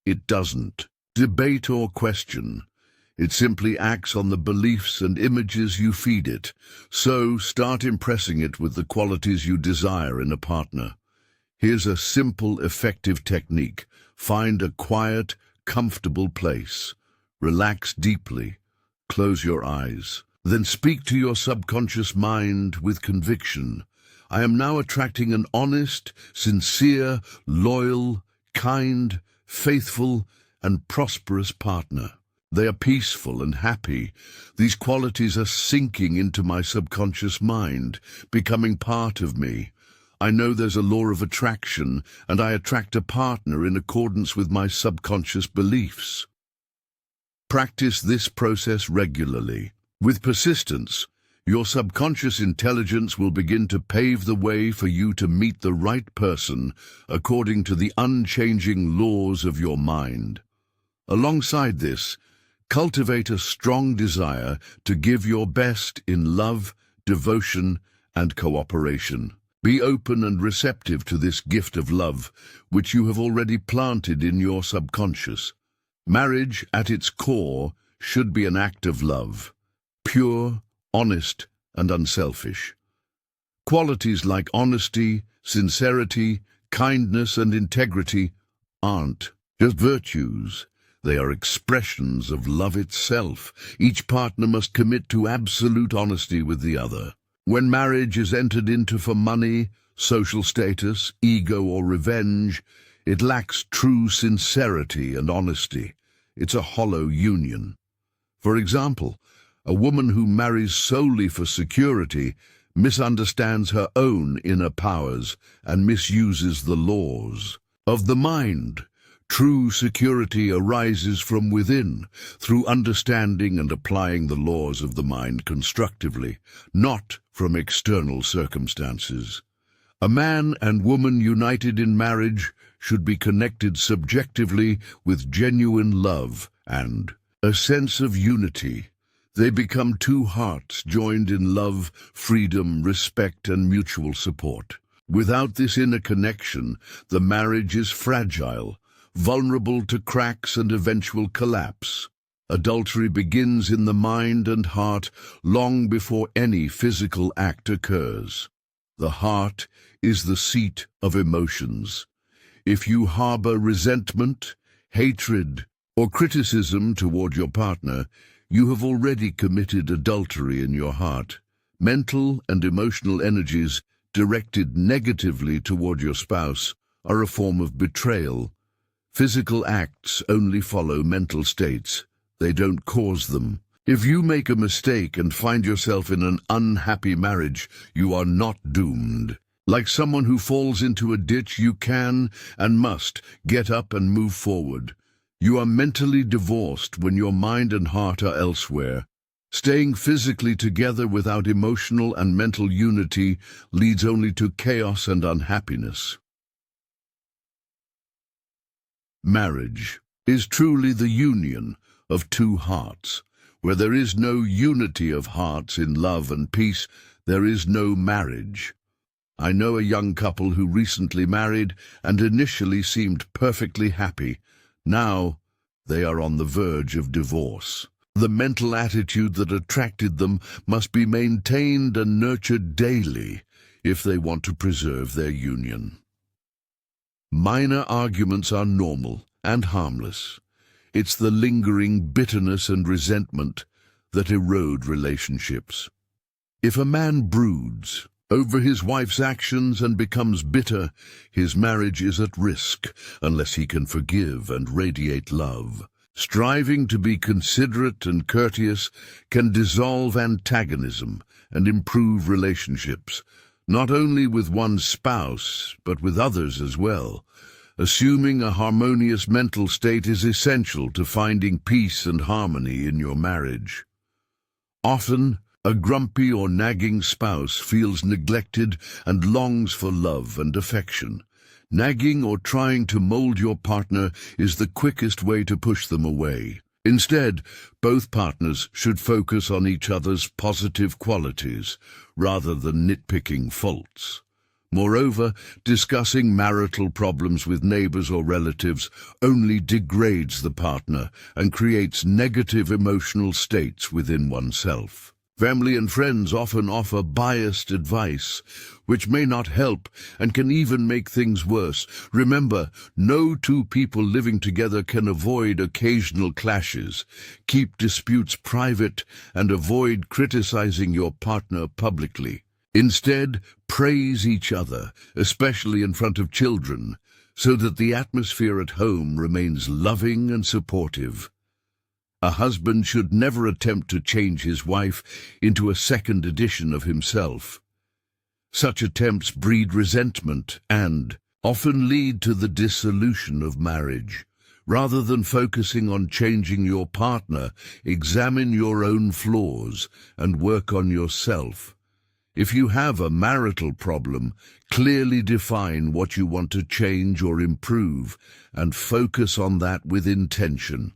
It doesn't debate or question. It simply acts on the beliefs and images you feed it. So start impressing it with the qualities you desire in a partner. Here's a simple, effective technique. Find a quiet, comfortable place. Relax deeply. Close your eyes. Then speak to your subconscious mind with conviction. I am now attracting an honest, sincere, loyal, kind, faithful, and prosperous partner. They are peaceful and happy. These qualities are sinking into my subconscious mind, becoming part of me. I know there's a law of attraction, and I attract a partner in accordance with my subconscious beliefs. Practice this process regularly. With persistence, your subconscious intelligence will begin to pave the way for you to meet the right person according to the unchanging laws of your mind. Alongside this, cultivate a strong desire to give your best in love, devotion, and cooperation. Be open and receptive to this gift of love, which you have already planted in your subconscious. Marriage, at its core, should be an act of love, pure, honest, and unselfish. Qualities like honesty, sincerity, kindness, and integrity aren't just virtues. They are expressions of love itself. Each partner must commit to absolute honesty with the other. When marriage is entered into for money, social status, ego, or revenge, it lacks true sincerity and honesty. It's a hollow union. For example, a woman who marries solely for security misunderstands her own inner powers and misuses the laws of the mind. True security arises from within, through understanding and applying the laws of the mind constructively, not from external circumstances. A man and woman united in marriage should be connected subjectively with genuine love and a sense of unity. They become two hearts joined in love, freedom, respect, and mutual support. Without this inner connection, the marriage is fragile, vulnerable to cracks and eventual collapse. Adultery begins in the mind and heart long before any physical act occurs. The heart is the seat of emotions. If you harbor resentment, hatred, or criticism toward your partner, you have already committed adultery in your heart. Mental and emotional energies directed negatively toward your spouse are a form of betrayal. Physical acts only follow mental states. They don't cause them. If you make a mistake and find yourself in an unhappy marriage, you are not doomed. Like someone who falls into a ditch, you can and must get up and move forward. You are mentally divorced when your mind and heart are elsewhere. Staying physically together without emotional and mental unity leads only to chaos and unhappiness. Marriage is truly the union of two hearts. Where there is no unity of hearts in love and peace, there is no marriage. I know a young couple who recently married and initially seemed perfectly happy. Now they are on the verge of divorce. The mental attitude that attracted them must be maintained and nurtured daily if they want to preserve their union. Minor arguments are normal and harmless. It's the lingering bitterness and resentment that erode relationships. If a man broods over his wife's actions and becomes bitter, his marriage is at risk unless he can forgive and radiate love. Striving to be considerate and courteous can dissolve antagonism and improve relationships, not only with one's spouse, but with others as well. Assuming a harmonious mental state is essential to finding peace and harmony in your marriage. Often, a grumpy or nagging spouse feels neglected and longs for love and affection. Nagging or trying to mold your partner is the quickest way to push them away. Instead, both partners should focus on each other's positive qualities rather than nitpicking faults. Moreover, discussing marital problems with neighbors or relatives only degrades the partner and creates negative emotional states within oneself. Family and friends often offer biased advice, which may not help and can even make things worse. Remember, no two people living together can avoid occasional clashes. Keep disputes private and avoid criticizing your partner publicly. Instead, praise each other, especially in front of children, so that the atmosphere at home remains loving and supportive. A husband should never attempt to change his wife into a second edition of himself. Such attempts breed resentment and often lead to the dissolution of marriage. Rather than focusing on changing your partner, examine your own flaws and work on yourself. If you have a marital problem, clearly define what you want to change or improve and focus on that with intention.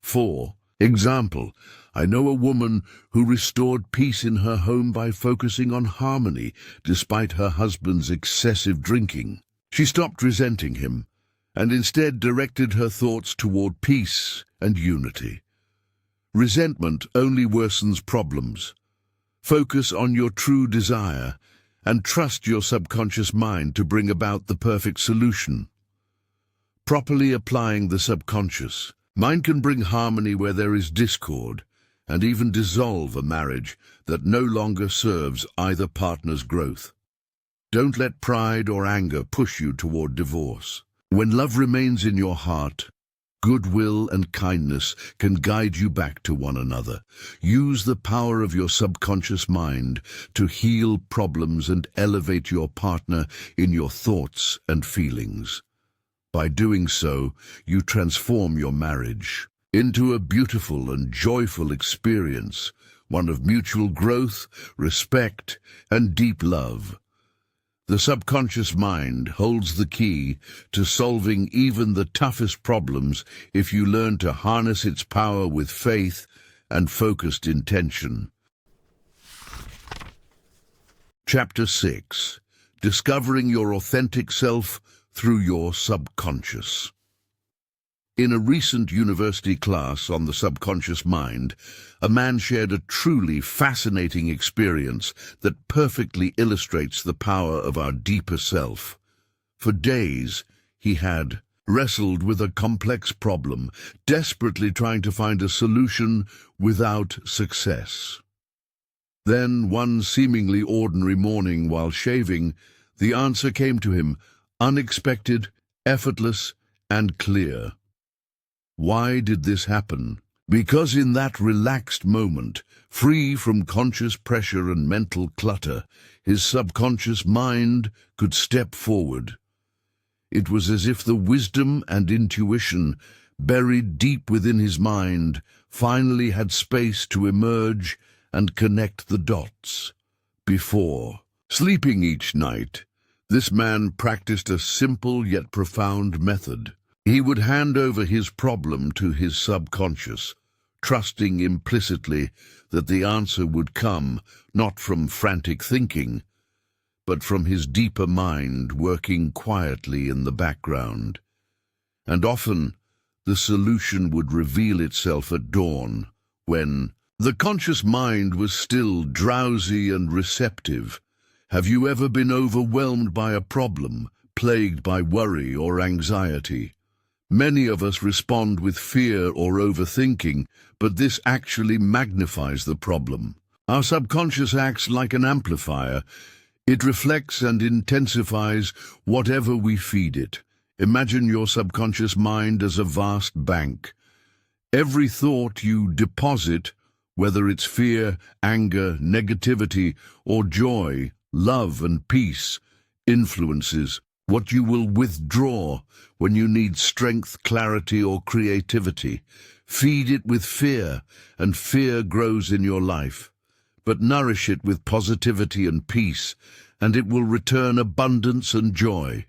4. Example, I know a woman who restored peace in her home by focusing on harmony despite her husband's excessive drinking. She stopped resenting him and instead directed her thoughts toward peace and unity. Resentment only worsens problems. Focus on your true desire and trust your subconscious mind to bring about the perfect solution. Properly applying the subconscious mind can bring harmony where there is discord, and even dissolve a marriage that no longer serves either partner's growth. Don't let pride or anger push you toward divorce. When love remains in your heart, goodwill and kindness can guide you back to one another. Use the power of your subconscious mind to heal problems and elevate your partner in your thoughts and feelings. By doing so, you transform your marriage into a beautiful and joyful experience, one of mutual growth, respect, and deep love. The subconscious mind holds the key to solving even the toughest problems if you learn to harness its power with faith and focused intention. Chapter 6. Discovering your authentic self through your subconscious. In a recent university class on the subconscious mind, a man shared a truly fascinating experience that perfectly illustrates the power of our deeper self. For days, he had wrestled with a complex problem, desperately trying to find a solution without success. Then, one seemingly ordinary morning while shaving, the answer came to him, unexpected, effortless, and clear. Why did this happen? Because in that relaxed moment, free from conscious pressure and mental clutter, his subconscious mind could step forward. It was as if the wisdom and intuition buried deep within his mind, finally had space to emerge and connect the dots. Before sleeping each night, this man practiced a simple yet profound method. He would hand over his problem to his subconscious, trusting implicitly that the answer would come not from frantic thinking, but from his deeper mind working quietly in the background. And often, the solution would reveal itself at dawn, when the conscious mind was still drowsy and receptive. Have you ever been overwhelmed by a problem, plagued by worry or anxiety? Many of us respond with fear or overthinking, but this actually magnifies the problem. Our subconscious acts like an amplifier. It reflects and intensifies whatever we feed it. Imagine your subconscious mind as a vast bank. Every thought you deposit, whether it's fear, anger, negativity, or joy, love and peace, influences what you will withdraw when you need strength, clarity, or creativity. Feed it with fear, and fear grows in your life. But nourish it with positivity and peace, and it will return abundance and joy.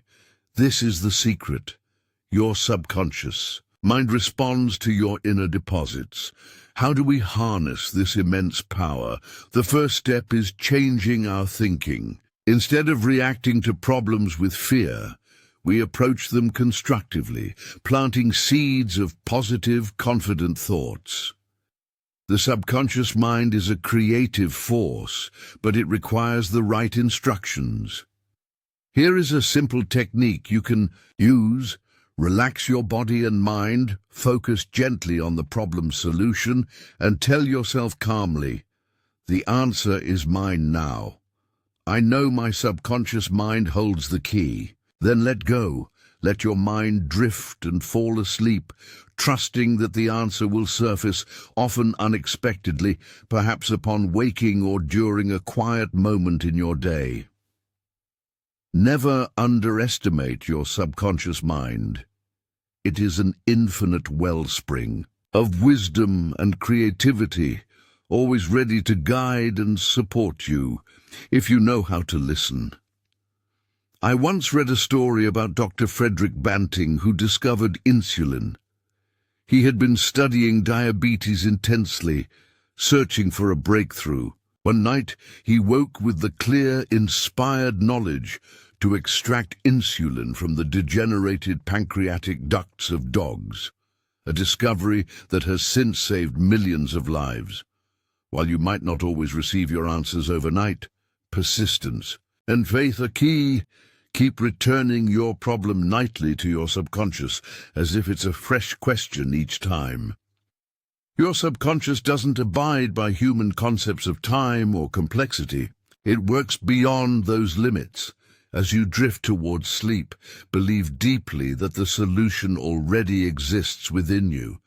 This is the secret. Your subconscious mind responds to your inner deposits. How do we harness this immense power? The first step is changing our thinking. Instead of reacting to problems with fear, we approach them constructively, planting seeds of positive, confident thoughts. The subconscious mind is a creative force, but it requires the right instructions. Here is a simple technique you can use. Relax your body and mind, focus gently on the problem solution, and tell yourself calmly, "The answer is mine now. I know my subconscious mind holds the key." Then let go. Let your mind drift and fall asleep, trusting that the answer will surface, often unexpectedly, perhaps upon waking or during a quiet moment in your day. Never underestimate your subconscious mind. It is an infinite wellspring of wisdom and creativity, always ready to guide and support you, if you know how to listen. I once read a story about Dr. Frederick Banting, who discovered insulin. He had been studying diabetes intensely, searching for a breakthrough. One night, he woke with the clear, inspired knowledge to extract insulin from the degenerated pancreatic ducts of dogs, a discovery that has since saved millions of lives. While you might not always receive your answers overnight, persistence and faith are key. Keep returning your problem nightly to your subconscious, as if it's a fresh question each time. Your subconscious doesn't abide by human concepts of time or complexity. It works beyond those limits. As you drift towards sleep, believe deeply that the solution already exists within you.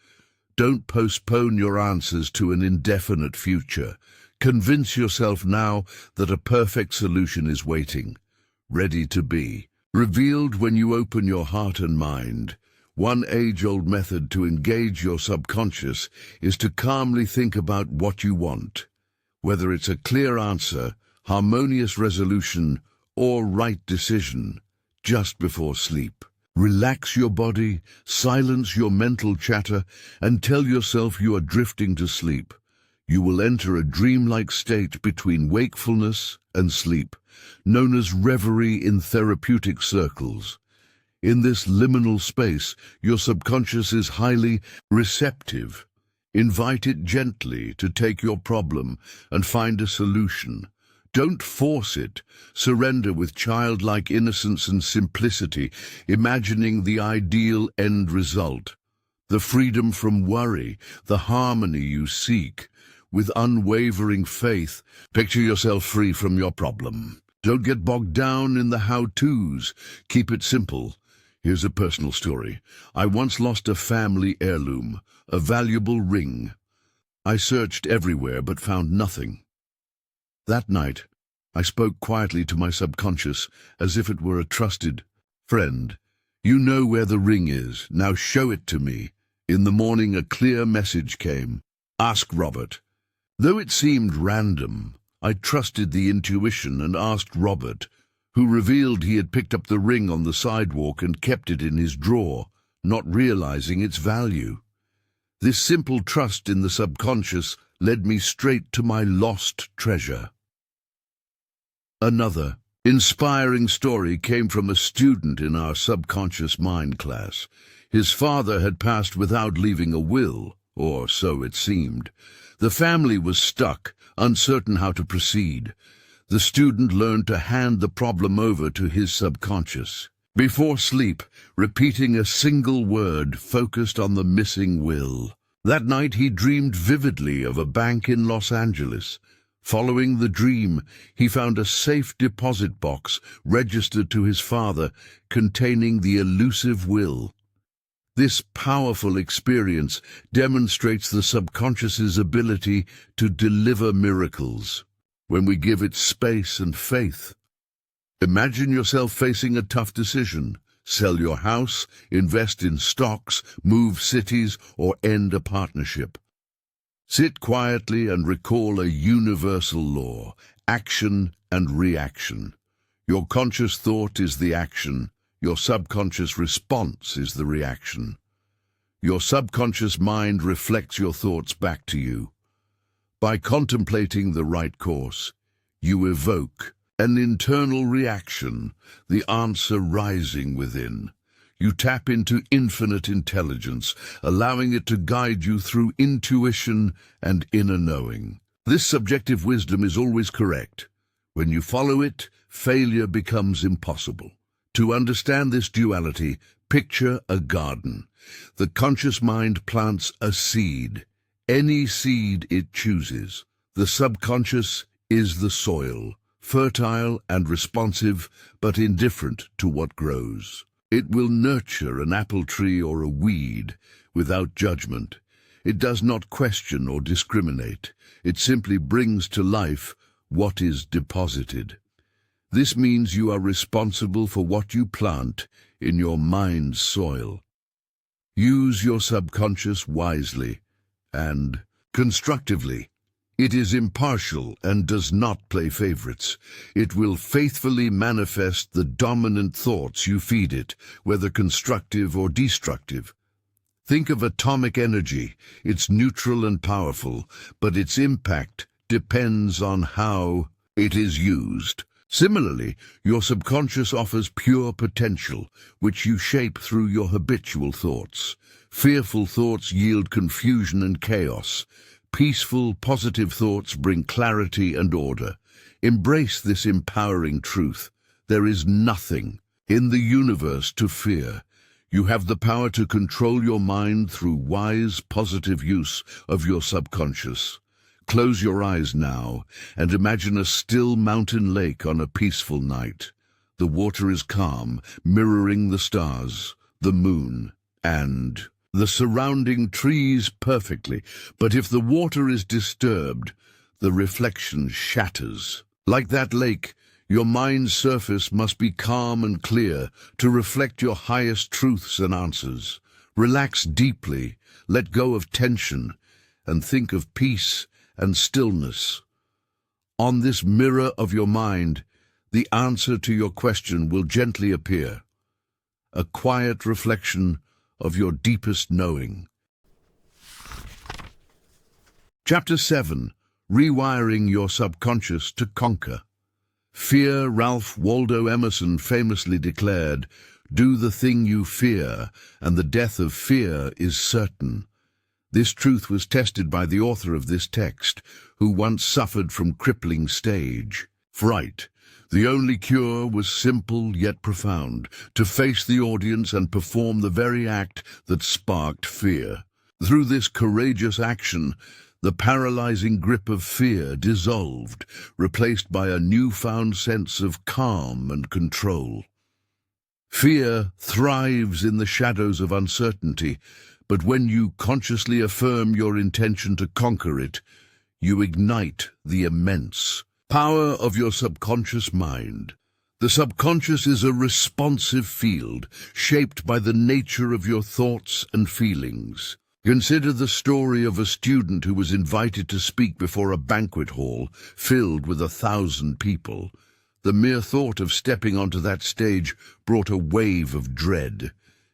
Don't postpone your answers to an indefinite future. Convince yourself now that a perfect solution is waiting, ready to be revealed when you open your heart and mind. One age-old method to engage your subconscious is to calmly think about what you want, whether it's a clear answer, harmonious resolution, or right decision, just before sleep. Relax your body, silence your mental chatter, and tell yourself you are drifting to sleep. You will enter a dreamlike state between wakefulness and sleep, known as reverie in therapeutic circles. In this liminal space, your subconscious is highly receptive. Invite it gently to take your problem and find a solution. Don't force it. Surrender with childlike innocence and simplicity, imagining the ideal end result. The freedom from worry, the harmony you seek. With unwavering faith, picture yourself free from your problem. Don't get bogged down in the how-tos. Keep it simple. Here's a personal story. I once lost a family heirloom, a valuable ring. I searched everywhere but found nothing. That night, I spoke quietly to my subconscious as if it were a trusted friend. "You know where the ring is. Now show it to me." In the morning, a clear message came. Ask Robert. Though it seemed random, I trusted the intuition and asked Robert, who revealed he had picked up the ring on the sidewalk and kept it in his drawer, not realizing its value. This simple trust in the subconscious led me straight to my lost treasure. Another inspiring story came from a student in our subconscious mind class. His father had passed without leaving a will, or so it seemed. The family was stuck, uncertain how to proceed. The student learned to hand the problem over to his subconscious. Before sleep, repeating a single word focused on the missing will. That night he dreamed vividly of a bank in Los Angeles. Following the dream, he found a safe deposit box registered to his father containing the elusive will. This powerful experience demonstrates the subconscious's ability to deliver miracles when we give it space and faith. Imagine yourself facing a tough decision. Sell your house, invest in stocks, move cities, or end a partnership. Sit quietly and recall a universal law: action and reaction. Your conscious thought is the action. Your subconscious response is the reaction. Your subconscious mind reflects your thoughts back to you. By contemplating the right course, you evoke an internal reaction, the answer rising within. You tap into infinite intelligence, allowing it to guide you through intuition and inner knowing. This subjective wisdom is always correct. When you follow it, failure becomes impossible. To understand this duality, picture a garden. The conscious mind plants a seed, any seed it chooses. The subconscious is the soil, fertile and responsive, but indifferent to what grows. It will nurture an apple tree or a weed without judgment. It does not question or discriminate. It simply brings to life what is deposited. This means you are responsible for what you plant in your mind's soil. Use your subconscious wisely and constructively. It is impartial and does not play favorites. It will faithfully manifest the dominant thoughts you feed it, whether constructive or destructive. Think of atomic energy. It's neutral and powerful, but its impact depends on how it is used. Similarly, your subconscious offers pure potential, which you shape through your habitual thoughts. Fearful thoughts yield confusion and chaos. Peaceful, positive thoughts bring clarity and order. Embrace this empowering truth. There is nothing in the universe to fear. You have the power to control your mind through wise, positive use of your subconscious. Close your eyes now and imagine a still mountain lake on a peaceful night. The water is calm, mirroring the stars, the moon, and the surrounding trees perfectly. But if the water is disturbed, the reflection shatters. Like that lake, your mind's surface must be calm and clear to reflect your highest truths and answers. Relax deeply, let go of tension, and think of peace and stillness. On this mirror of your mind, the answer to your question will gently appear, a quiet reflection of your deepest knowing. Chapter 7. Rewiring Your Subconscious to Conquer. Fear. Ralph Waldo Emerson famously declared, "Do the thing you fear, and the death of fear is certain." This truth was tested by the author of this text, who once suffered from crippling stage fright. The only cure was simple yet profound: to face the audience and perform the very act that sparked fear. Through this courageous action, the paralyzing grip of fear dissolved, replaced by a newfound sense of calm and control. Fear thrives in the shadows of uncertainty, but when you consciously affirm your intention to conquer it, you ignite the immense power of your subconscious mind. The subconscious is a responsive field, shaped by the nature of your thoughts and feelings. Consider the story of a student who was invited to speak before a banquet hall filled with 1,000 people. The mere thought of stepping onto that stage brought a wave of dread.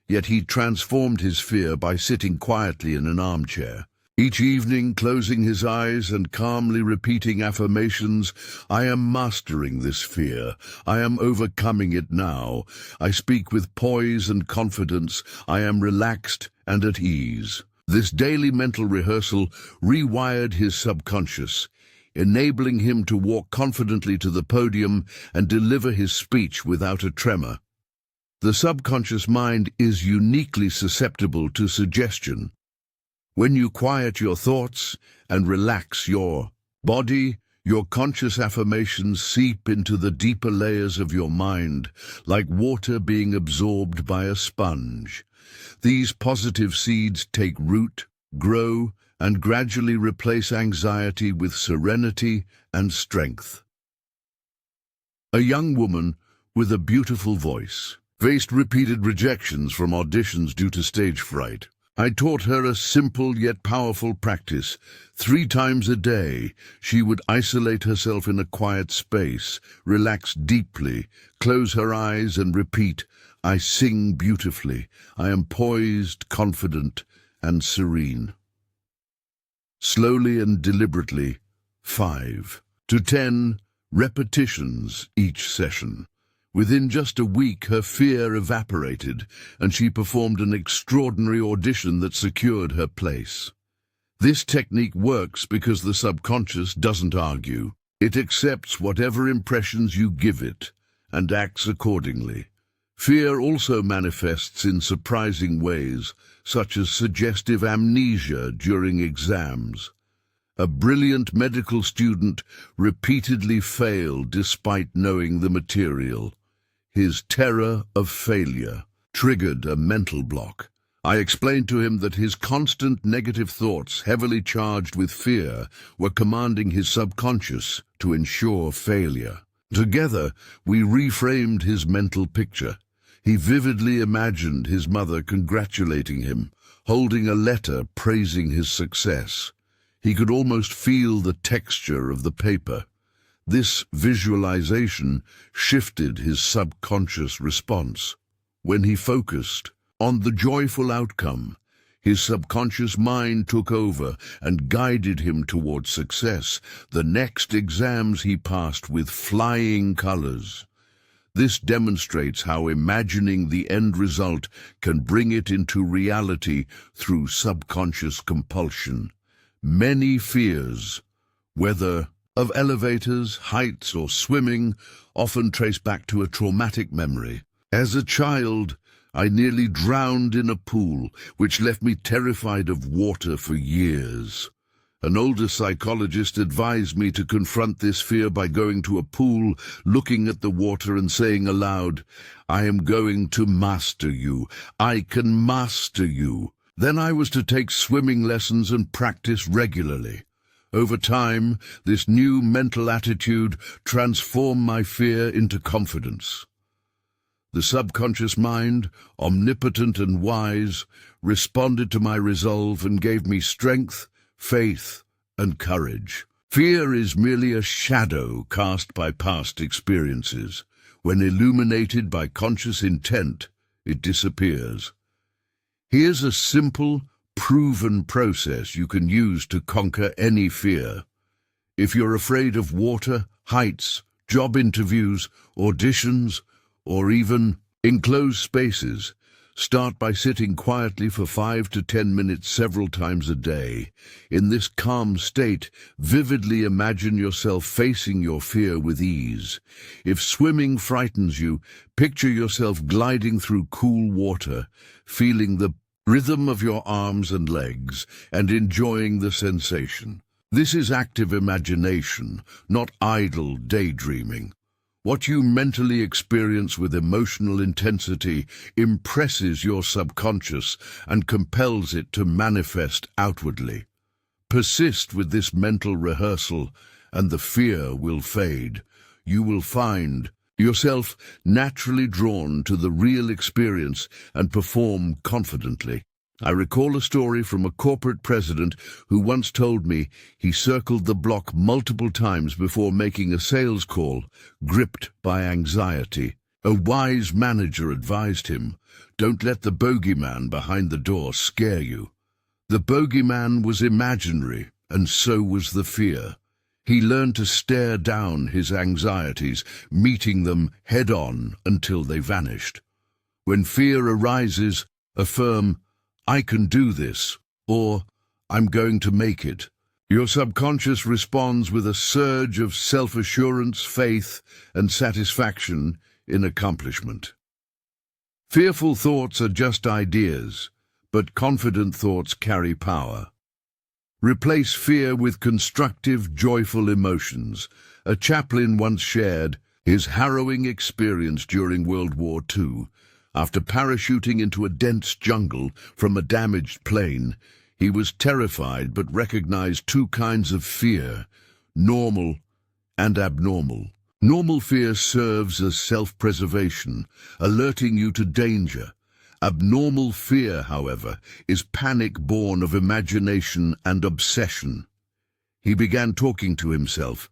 Yet he transformed his fear by sitting quietly in an armchair. Each evening, closing his eyes and calmly repeating affirmations, "I am mastering this fear. I am overcoming it now. I speak with poise and confidence. I am relaxed and at ease." This daily mental rehearsal rewired his subconscious, enabling him to walk confidently to the podium and deliver his speech without a tremor. The subconscious mind is uniquely susceptible to suggestion. When you quiet your thoughts and relax your body, your conscious affirmations seep into the deeper layers of your mind, like water being absorbed by a sponge. These positive seeds take root, grow, and gradually replace anxiety with serenity and strength. A young woman with a beautiful voice faced repeated rejections from auditions due to stage fright. I taught her a simple yet powerful practice. 3 times a day, she would isolate herself in a quiet space, relax deeply, close her eyes and repeat, "I sing beautifully. I am poised, confident, and serene." Slowly and deliberately, 5 to 10 repetitions each session. Within just a week, her fear evaporated, and she performed an extraordinary audition that secured her place. This technique works because the subconscious doesn't argue. It accepts whatever impressions you give it and acts accordingly. Fear also manifests in surprising ways, such as suggestive amnesia during exams. A brilliant medical student repeatedly failed despite knowing the material. His terror of failure triggered a mental block. I explained to him that his constant negative thoughts, heavily charged with fear, were commanding his subconscious to ensure failure. Together, we reframed his mental picture. He vividly imagined his mother congratulating him, holding a letter praising his success. He could almost feel the texture of the paper. This visualization shifted his subconscious response. When he focused on the joyful outcome, his subconscious mind took over and guided him toward success. The next exams he passed with flying colors. This demonstrates how imagining the end result can bring it into reality through subconscious compulsion. Many fears, whether of elevators, heights, or swimming, often trace back to a traumatic memory. As a child, I nearly drowned in a pool, which left me terrified of water for years. An older psychologist advised me to confront this fear by going to a pool, looking at the water and saying aloud, "I am going to master you. I can master you." Then I was to take swimming lessons and practice regularly. Over time, this new mental attitude transformed my fear into confidence. The subconscious mind, omnipotent and wise, responded to my resolve and gave me strength, faith, and courage. Fear is merely a shadow cast by past experiences. When illuminated by conscious intent, it disappears. Here's a simple, proven process you can use to conquer any fear. If you're afraid of water, heights, job interviews, auditions, or even enclosed spaces, start by sitting quietly for 5 to 10 minutes several times a day. In this calm state, vividly imagine yourself facing your fear with ease. If swimming frightens you, picture yourself gliding through cool water, feeling the rhythm of your arms and legs, and enjoying the sensation. This is active imagination, not idle daydreaming. What you mentally experience with emotional intensity impresses your subconscious and compels it to manifest outwardly. Persist with this mental rehearsal, and the fear will fade. You will find yourself naturally drawn to the real experience and perform confidently. I recall a story from a corporate president who once told me he circled the block multiple times before making a sales call, gripped by anxiety. A wise manager advised him, "Don't let the bogeyman behind the door scare you." The bogeyman was imaginary, and so was the fear. He learned to stare down his anxieties, meeting them head-on until they vanished. When fear arises, affirm, "I can do this," or "I'm going to make it." Your subconscious responds with a surge of self-assurance, faith, and satisfaction in accomplishment. Fearful thoughts are just ideas, but confident thoughts carry power. Replace fear with constructive, joyful emotions. A chaplain once shared his harrowing experience during World War II. After parachuting into a dense jungle from a damaged plane, he was terrified but recognized two kinds of fear, normal and abnormal. Normal fear serves as self-preservation, alerting you to danger. Abnormal fear, however, is panic born of imagination and obsession. He began talking to himself.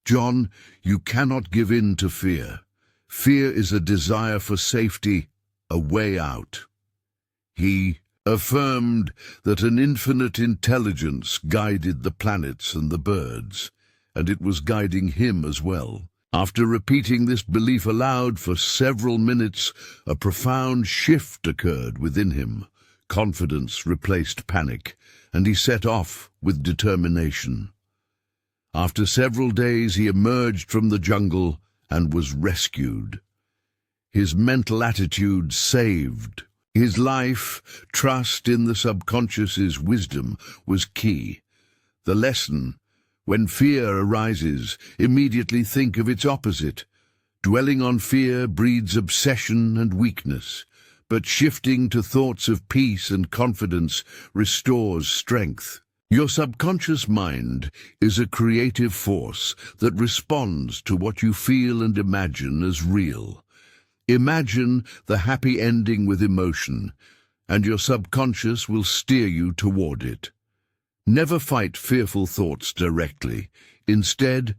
"John, you cannot give in to fear. Fear is a desire for safety, a way out." He affirmed that an infinite intelligence guided the planets and the birds, and it was guiding him as well. After repeating this belief aloud for several minutes, a profound shift occurred within him. Confidence replaced panic, and he set off with determination. After several days, he emerged from the jungle and was rescued. His mental attitude saved. His life, trust in the subconscious's wisdom, was key. The lesson: when fear arises, immediately think of its opposite. Dwelling on fear breeds obsession and weakness, but shifting to thoughts of peace and confidence restores strength. Your subconscious mind is a creative force that responds to what you feel and imagine as real. Imagine the happy ending with emotion, and your subconscious will steer you toward it. Never fight fearful thoughts directly. Instead,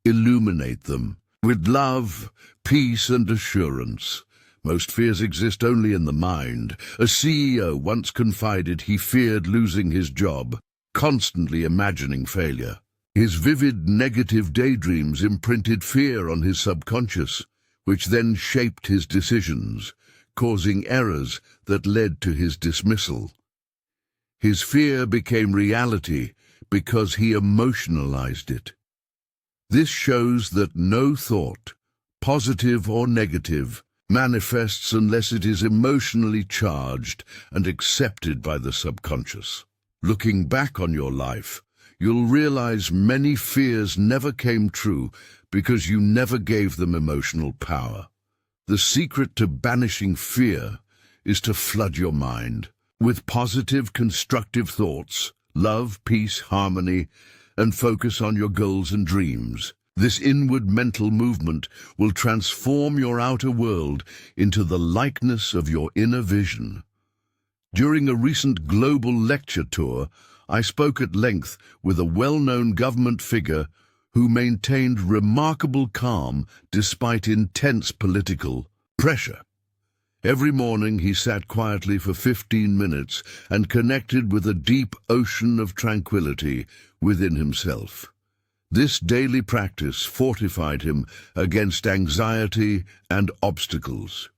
illuminate them with love, peace, and assurance. Most fears exist only in the mind. A CEO once confided he feared losing his job, constantly imagining failure. His vivid negative daydreams imprinted fear on his subconscious, which then shaped his decisions, causing errors that led to his dismissal. His fear became reality because he emotionalized it. This shows that no thought, positive or negative, manifests unless it is emotionally charged and accepted by the subconscious. Looking back on your life, you'll realize many fears never came true because you never gave them emotional power. The secret to banishing fear is to flood your mind with positive, constructive thoughts, love, peace, harmony, and focus on your goals and dreams. This inward mental movement will transform your outer world into the likeness of your inner vision. During a recent global lecture tour, I spoke at length with a well-known government figure who maintained remarkable calm despite intense political pressure. Every morning he sat quietly for 15 minutes and connected with a deep ocean of tranquility within himself. This daily practice fortified him against anxiety and obstacles.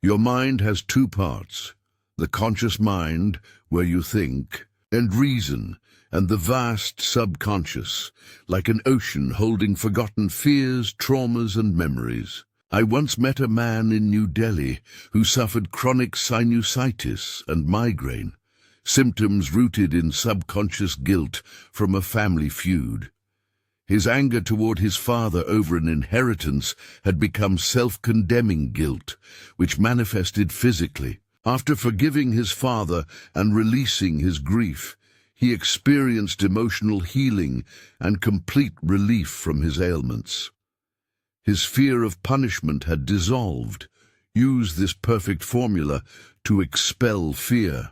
Your mind has two parts: the conscious mind, where you think and reason, and the vast subconscious, like an ocean holding forgotten fears, traumas, and memories. I once met a man in New Delhi who suffered chronic sinusitis and migraine, symptoms rooted in subconscious guilt from a family feud. His anger toward his father over an inheritance had become self-condemning guilt, which manifested physically. After forgiving his father and releasing his grief, he experienced emotional healing and complete relief from his ailments. His fear of punishment had dissolved. Use this perfect formula to expel fear.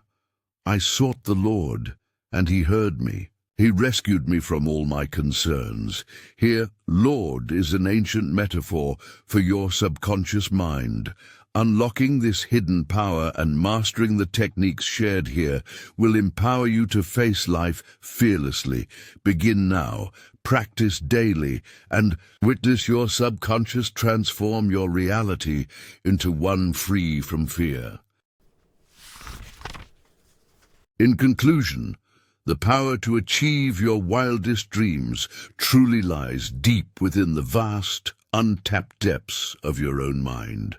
I sought the Lord, and he heard me. He rescued me from all my concerns. Here, Lord is an ancient metaphor for your subconscious mind. Unlocking this hidden power and mastering the techniques shared here will empower you to face life fearlessly. Begin now, practice daily, and witness your subconscious transform your reality into one free from fear. In conclusion, the power to achieve your wildest dreams truly lies deep within the vast, untapped depths of your own mind.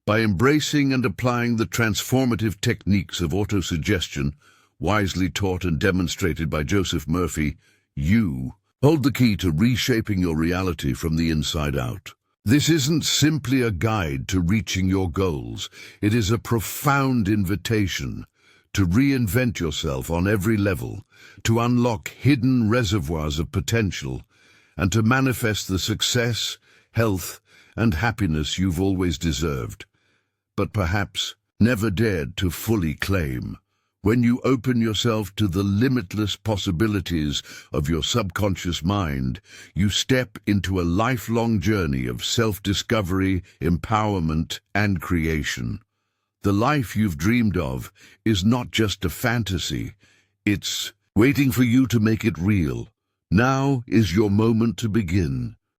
By embracing and applying the transformative techniques of autosuggestion, wisely taught and demonstrated by Joseph Murphy, you hold the key to reshaping your reality from the inside out. This isn't simply a guide to reaching your goals. It is a profound invitation to reinvent yourself on every level, to unlock hidden reservoirs of potential, and to manifest the success, health, and happiness you've always deserved, but perhaps never dared to fully claim. When you open yourself to the limitless possibilities of your subconscious mind, you step into a lifelong journey of self-discovery, empowerment, and creation. The life you've dreamed of is not just a fantasy. It's waiting for you to make it real. Now is your moment to begin.